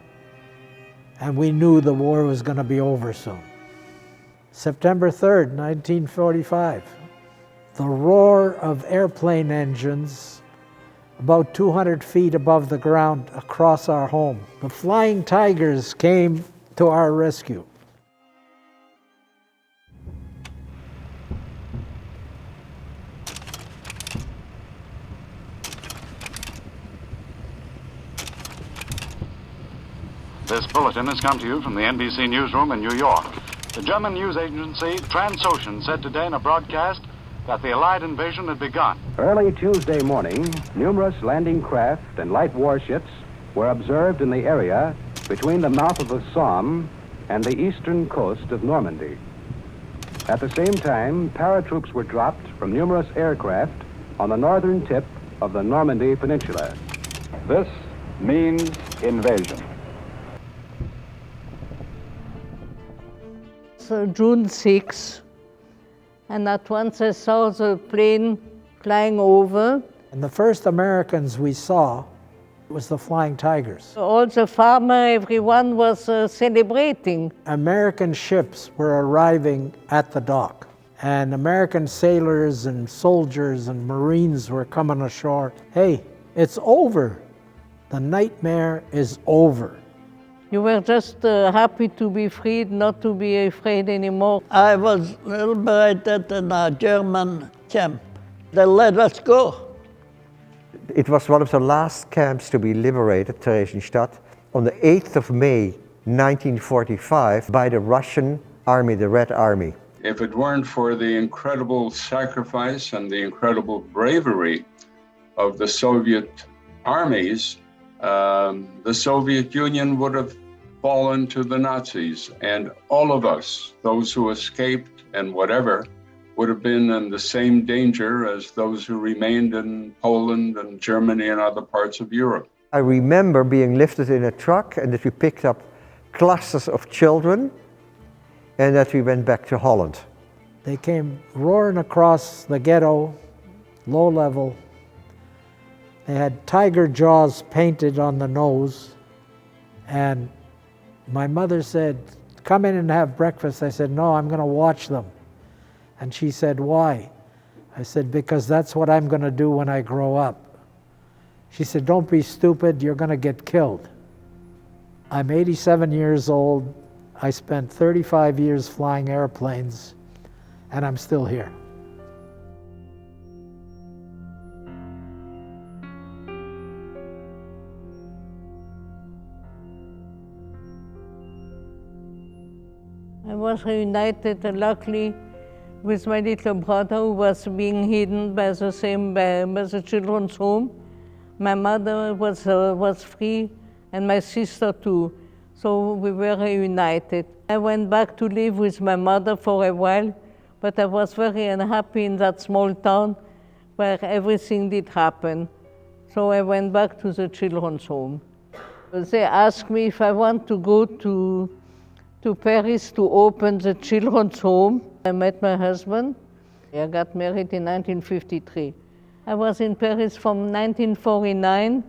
and we knew the war was going to be over soon. September 3rd, 1945, the roar of airplane engines about 200 feet above the ground across our home. The Flying Tigers came to our rescue. This bulletin has come to you from the NBC newsroom in New York. The German news agency Transocean said today in a broadcast that the Allied invasion had begun. Early Tuesday morning, numerous landing craft and light warships were observed in the area between the mouth of the Somme and the eastern coast of Normandy. At the same time, paratroops were dropped from numerous aircraft on the northern tip of the Normandy Peninsula. This means invasion. So June 6, and at once I saw the plane flying over. And the first Americans we saw was the Flying Tigers. All the farmers, everyone was celebrating. American ships were arriving at the dock, and American sailors and soldiers and Marines were coming ashore. Hey, it's over. The nightmare is over. You were just happy to be freed, not to be afraid anymore. I was liberated in a German camp. They let us go. It was one of the last camps to be liberated, Theresienstadt, on the 8th of May, 1945, by the Russian army, the Red Army. If it weren't for the incredible sacrifice and the incredible bravery of the Soviet armies, the Soviet Union would have fallen to the Nazis, and all of us, those who escaped and whatever, would have been in the same danger as those who remained in Poland and Germany and other parts of Europe. I remember being lifted in a truck and that we picked up clusters of children and that we went back to Holland. They came roaring across the ghetto, low level. They had tiger jaws painted on the nose, and my mother said, "Come in and have breakfast." I said, "No, I'm going to watch them." And she said, "Why?" I said, "Because that's what I'm going to do when I grow up." She said, "Don't be stupid, you're going to get killed." I'm 87 years old. I spent 35 years flying airplanes, and I'm still here. I was reunited, luckily, with my little brother who was being hidden by the children's home. My mother was free, and my sister too. So we were reunited. I went back to live with my mother for a while, but I was very unhappy in that small town where everything did happen. So I went back to the children's home. They asked me if I want to go to Paris to open the children's home. I met my husband. I got married in 1953. I was in Paris from 1949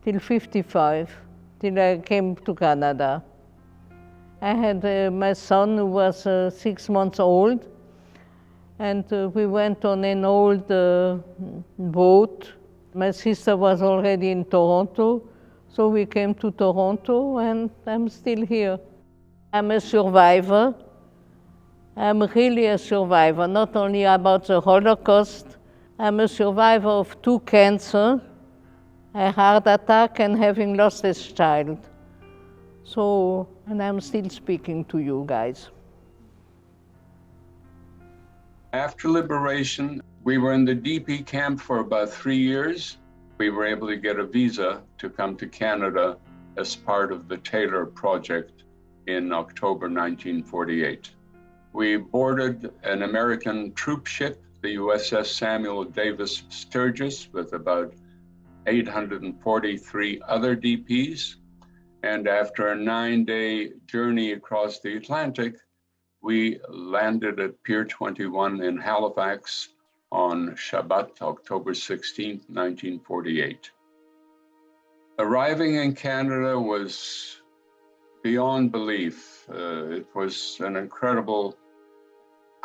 till 55, till I came to Canada. I had my son who was 6 months old, and we went on an old boat My sister was already in Toronto, so we came to Toronto and I'm still here. I'm a survivor. I'm really a survivor, not only about the Holocaust. I'm a survivor of 2 cancers, a heart attack and having lost a child. So, and I'm still speaking to you guys. After liberation, we were in the DP camp for about 3 years. We were able to get a visa to come to Canada as part of the Taylor Project in October 1948. We boarded an American troop ship, the USS Samuel Davis Sturgis, with about 843 other DPs. And after a 9-day journey across the Atlantic, we landed at Pier 21 in Halifax on Shabbat, October 16, 1948. Arriving in Canada was beyond belief. It was an incredible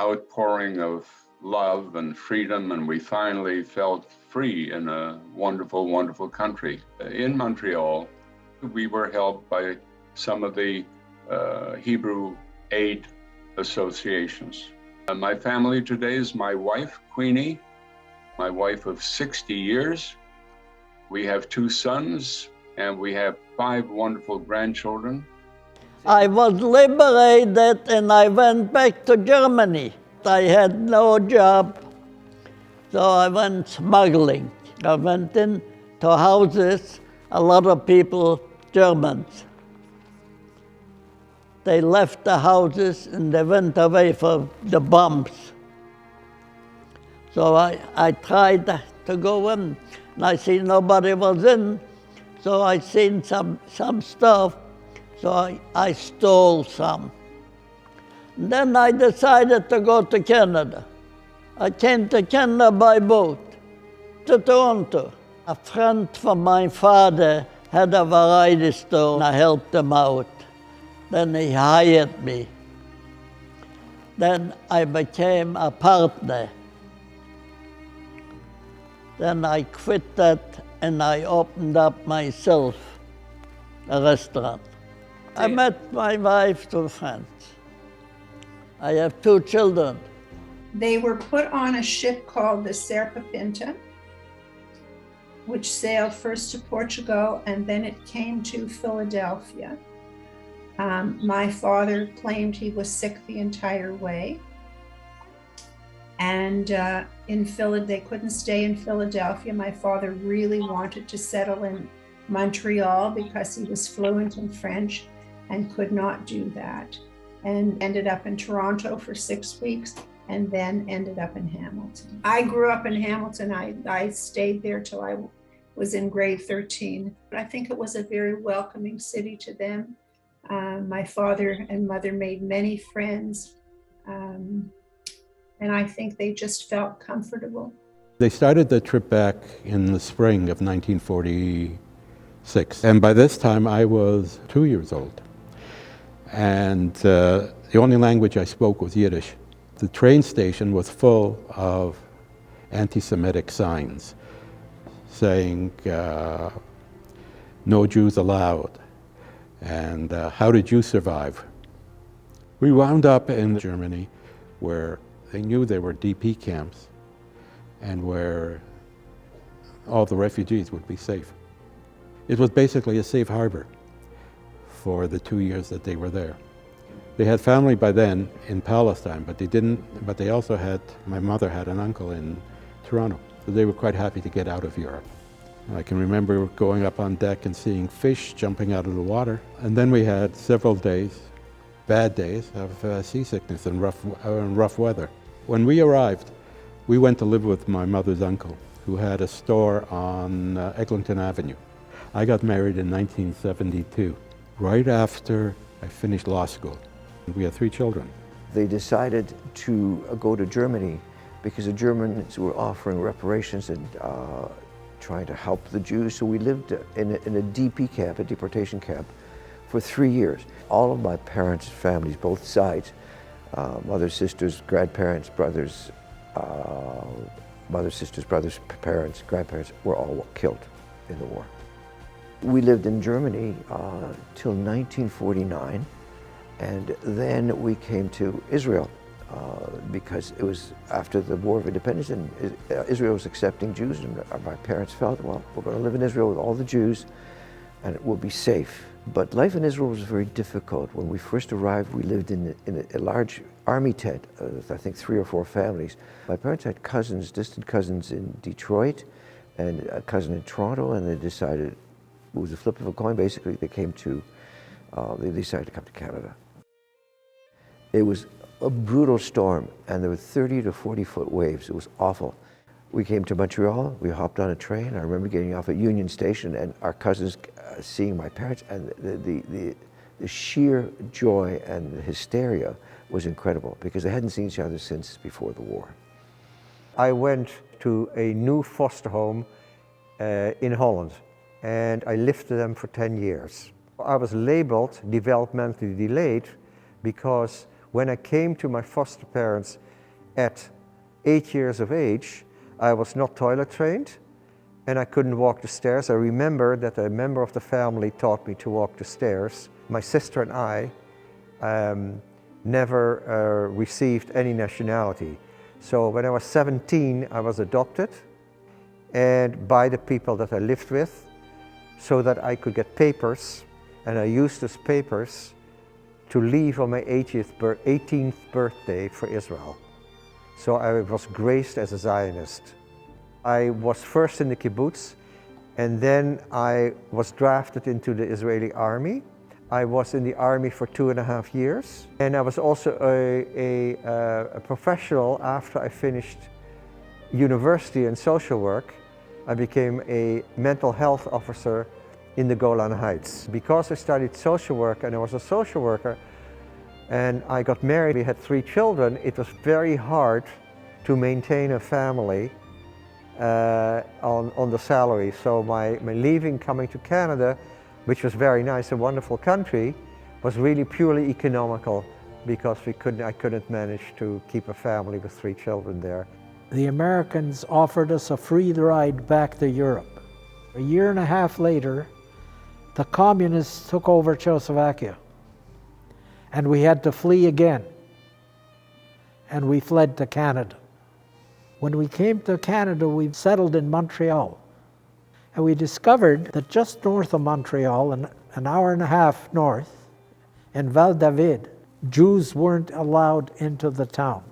outpouring of love and freedom, and we finally felt free in a wonderful, wonderful country. In Montreal, we were helped by some of the Hebrew aid associations. My family today is my wife, Queenie, my wife of 60 years. We have 2 sons, and we have 5 wonderful grandchildren. I was liberated and I went back to Germany. I had no job, so I went smuggling. I went into houses, a lot of people, Germans. They left the houses and they went away for the bombs. So I tried to go in, and I see nobody was in, so I seen some stuff. So I stole some. And then I decided to go to Canada. I came to Canada by boat, to Toronto. A friend from my father had a variety store, and I helped him out. Then he hired me. Then I became a partner. Then I quit that and I opened up myself a restaurant. I met my wife through friends. I have 2 children. They were put on a ship called the Serpa Pinta, which sailed first to Portugal and then it came to Philadelphia. My father claimed he was sick the entire way. And they couldn't stay in Philadelphia. My father really wanted to settle in Montreal because he was fluent in French and could not do that, and ended up in Toronto for 6 weeks and then ended up in Hamilton. I grew up in Hamilton. I stayed there till I was in grade 13. I think it was a very welcoming city to them. My father and mother made many friends, and I think they just felt comfortable. They started the trip back in the spring of 1946, and by this time I was 2 years old. And the only language I spoke was Yiddish. The train station was full of anti-Semitic signs saying, "No Jews allowed," and "How did you survive?" We wound up in Germany where they knew there were DP camps and where all the refugees would be safe. It was basically a safe harbor for the 2 years that they were there. They had family by then in Palestine, but they also had, my mother had an uncle in Toronto, so they were quite happy to get out of Europe. I can remember going up on deck and seeing fish jumping out of the water, and then we had several days, bad days, of seasickness and rough weather. When we arrived, we went to live with my mother's uncle, who had a store on Eglinton Avenue. I got married in 1972. Right after I finished law school. We had 3 children. They decided to go to Germany because the Germans were offering reparations and trying to help the Jews. So we lived in a DP camp, a deportation camp, for 3 years. All of my parents' families, both sides, mothers, sisters, grandparents, brothers, Mothers, sisters, brothers, parents, grandparents were all killed in the war. We lived in Germany till 1949, and then we came to Israel because it was after the War of Independence, and Israel was accepting Jews, and my parents felt, well, we're going to live in Israel with all the Jews, and it will be safe. But life in Israel was very difficult. When we first arrived, we lived in a large army tent, with I think 3 or 4 families. My parents had cousins, distant cousins in Detroit, and a cousin in Toronto, and they decided, it was a flip of a coin, basically, they decided to come to Canada. It was a brutal storm, and there were 30 to 40-foot waves. It was awful. We came to Montreal, we hopped on a train. I remember getting off at Union Station and our cousins seeing my parents, and the sheer joy and the hysteria was incredible because they hadn't seen each other since before the war. I went to a new foster home in Holland, and I lived with them for 10 years. I was labeled developmentally delayed because when I came to my foster parents at 8 years of age, I was not toilet trained and I couldn't walk the stairs. I remember that a member of the family taught me to walk the stairs. My sister and I never received any nationality. So when I was 17, I was adopted and by the people that I lived with so that I could get papers, and I used those papers to leave on my 18th birthday for Israel. So I was graced as a Zionist. I was first in the kibbutz, and then I was drafted into the Israeli army. I was in the army for 2.5 years, and I was also a professional after I finished university in social work. I became a mental health officer in the Golan Heights. Because I studied social work and I was a social worker, and I got married, we had 3 children, it was very hard to maintain a family on the salary. So my leaving, coming to Canada, which was very nice, a wonderful country, was really purely economical because I couldn't manage to keep a family with 3 children there. The Americans offered us a free ride back to Europe. A year and a half later, the communists took over Czechoslovakia, and we had to flee again, and we fled to Canada. When we came to Canada, we settled in Montreal, and we discovered that just north of Montreal, an hour and a half north, in Val-David, Jews weren't allowed into the town.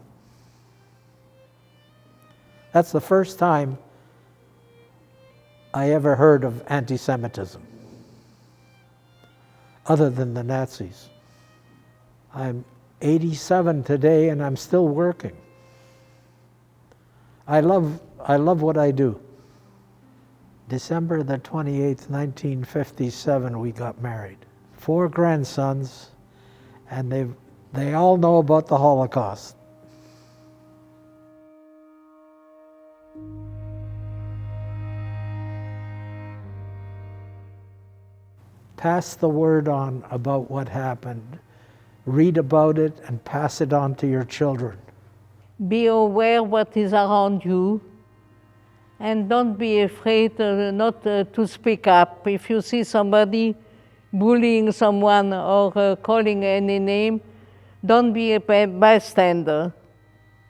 That's the first time I ever heard of anti-Semitism, other than the Nazis. I'm 87 today and I'm still working. I love what I do. December the 28th, 1957, we got married. 4 grandsons, and they all know about the Holocaust. Pass the word on about what happened. Read about it and pass it on to your children. Be aware what is around you, and don't be afraid not to speak up. If you see somebody bullying someone or calling any name, don't be a bystander.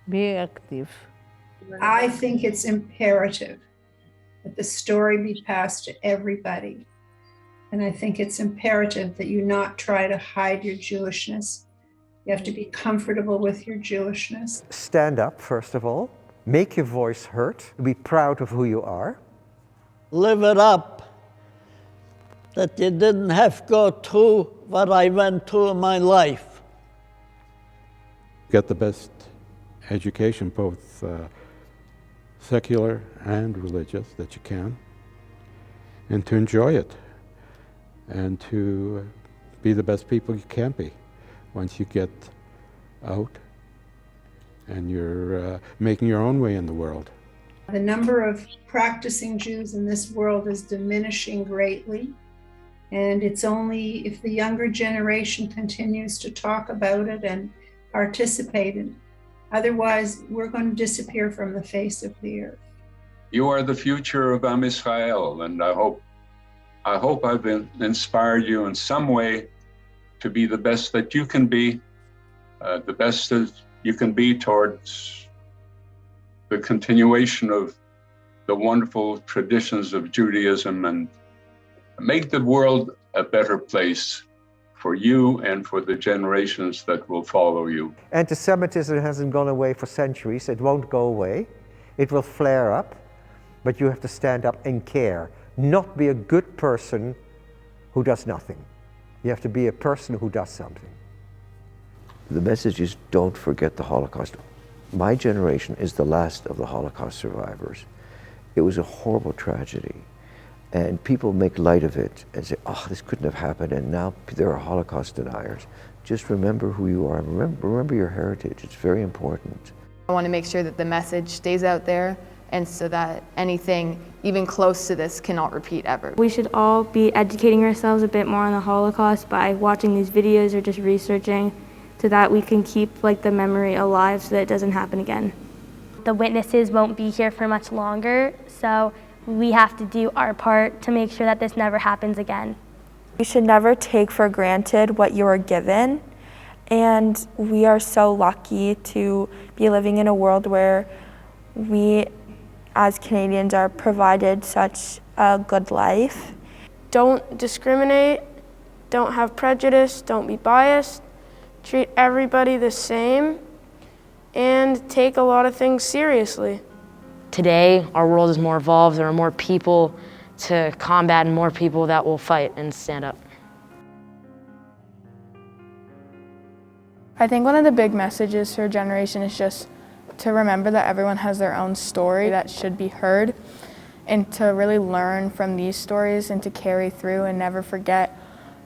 Be active. I think it's imperative that the story be passed to everybody. And I think it's imperative that you not try to hide your Jewishness. You have to be comfortable with your Jewishness. Stand up, first of all. Make your voice heard. Be proud of who you are. Live it up. That you didn't have to go through what I went through in my life. Get the best education, both secular and religious, that you can, and to enjoy it, and to be the best people you can be once you get out and you're making your own way in the world. The number of practicing Jews in this world is diminishing greatly, and it's only if the younger generation continues to talk about it and participate in Otherwise, we're going to disappear from the face of the earth. You are the future of Am Israel, and I hope I've inspired you in some way to be the best that you can be, the best that you can be towards the continuation of the wonderful traditions of Judaism, and make the world a better place for you and for the generations that will follow you. Anti-Semitism hasn't gone away for centuries. It won't go away. It will flare up, but you have to stand up and care. Not be a good person who does nothing. You have to be a person who does something. The message is don't forget the Holocaust. My generation is the last of the Holocaust survivors. It was a horrible tragedy. And people make light of it and say, oh, this couldn't have happened, and now there are Holocaust deniers. Just remember who you are. Remember your heritage. It's very important. I want to make sure that the message stays out there, and so that anything even close to this cannot repeat ever. We should all be educating ourselves a bit more on the Holocaust by watching these videos or just researching, so that we can keep the memory alive so that it doesn't happen again. The witnesses won't be here for much longer, so we have to do our part to make sure that this never happens again. You should never take for granted what you are given, and we are so lucky to be living in a world where we as Canadians are provided such a good life. Don't discriminate, don't have prejudice, don't be biased, treat everybody the same, and take a lot of things seriously. Today, our world is more evolved. There are more people to combat and more people that will fight and stand up. I think one of the big messages for a generation is just to remember that everyone has their own story that should be heard, and to really learn from these stories and to carry through and never forget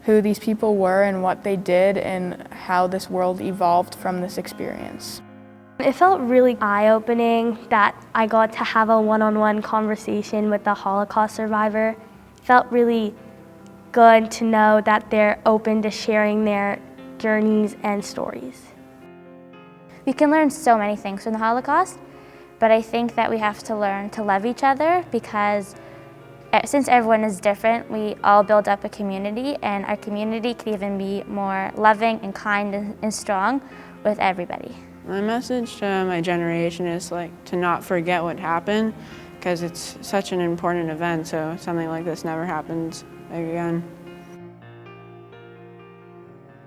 who these people were and what they did and how this world evolved from this experience. It felt really eye-opening that I got to have a one-on-one conversation with a Holocaust survivor. It felt really good to know that they're open to sharing their journeys and stories. We can learn so many things from the Holocaust, but I think that we have to learn to love each other, because since everyone is different, we all build up a community, and our community can even be more loving and kind and strong with everybody. My message to my generation is to not forget what happened, because it's such an important event, so something like this never happens again.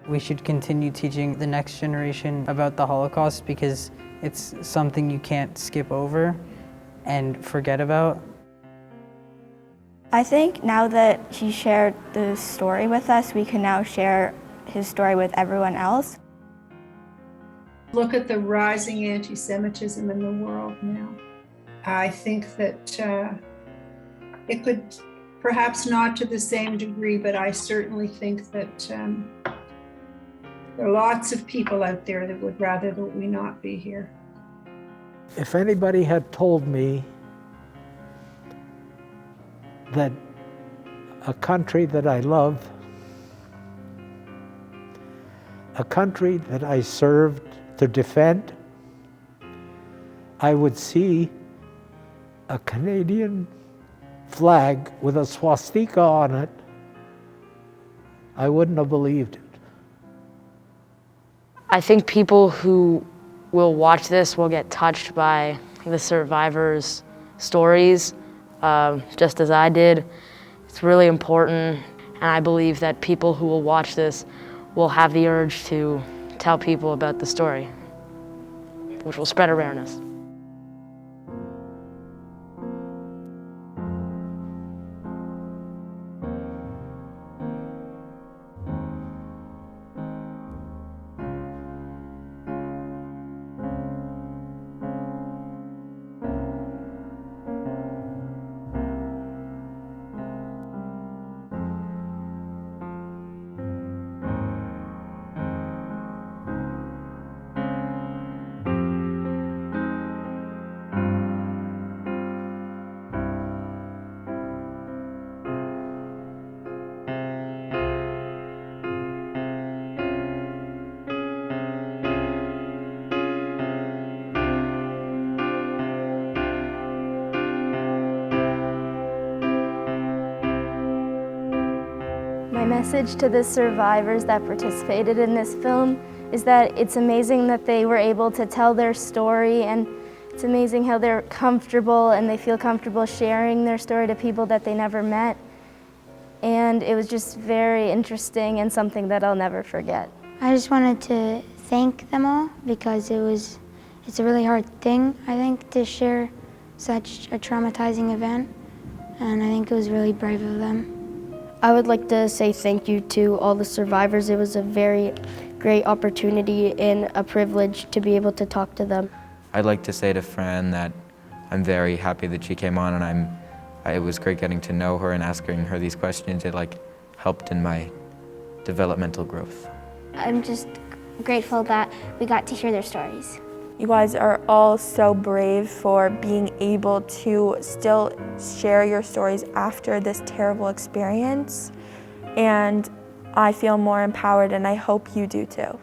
We should continue teaching the next generation about the Holocaust, because it's something you can't skip over and forget about. I think now that he shared the story with us, we can now share his story with everyone else. Look at the rising anti-Semitism in the world now. I think that it could, perhaps not to the same degree, but I certainly think that there are lots of people out there that would rather that we not be here. If anybody had told me that a country that I love, a country that I served to defend, I would see a Canadian flag with a swastika on it, I wouldn't have believed it. I think people who will watch this will get touched by the survivors' stories, just as I did. It's really important, and I believe that people who will watch this will have the urge to tell people about the story, which will spread awareness. message to the survivors that participated in this film is that it's amazing that they were able to tell their story, and it's amazing how they're comfortable and they feel comfortable sharing their story to people that they never met. And it was just very interesting and something that I'll never forget. I just wanted to thank them all because it's a really hard thing, I think, to share such a traumatizing event, and I think it was really brave of them. I would like to say thank you to all the survivors. It was a very great opportunity and a privilege to be able to talk to them. I'd like to say to Fran that I'm very happy that she came on, and it was great getting to know her and asking her these questions. It helped in my developmental growth. I'm just grateful that we got to hear their stories. You guys are all so brave for being able to still share your stories after this terrible experience. And I feel more empowered, and I hope you do too.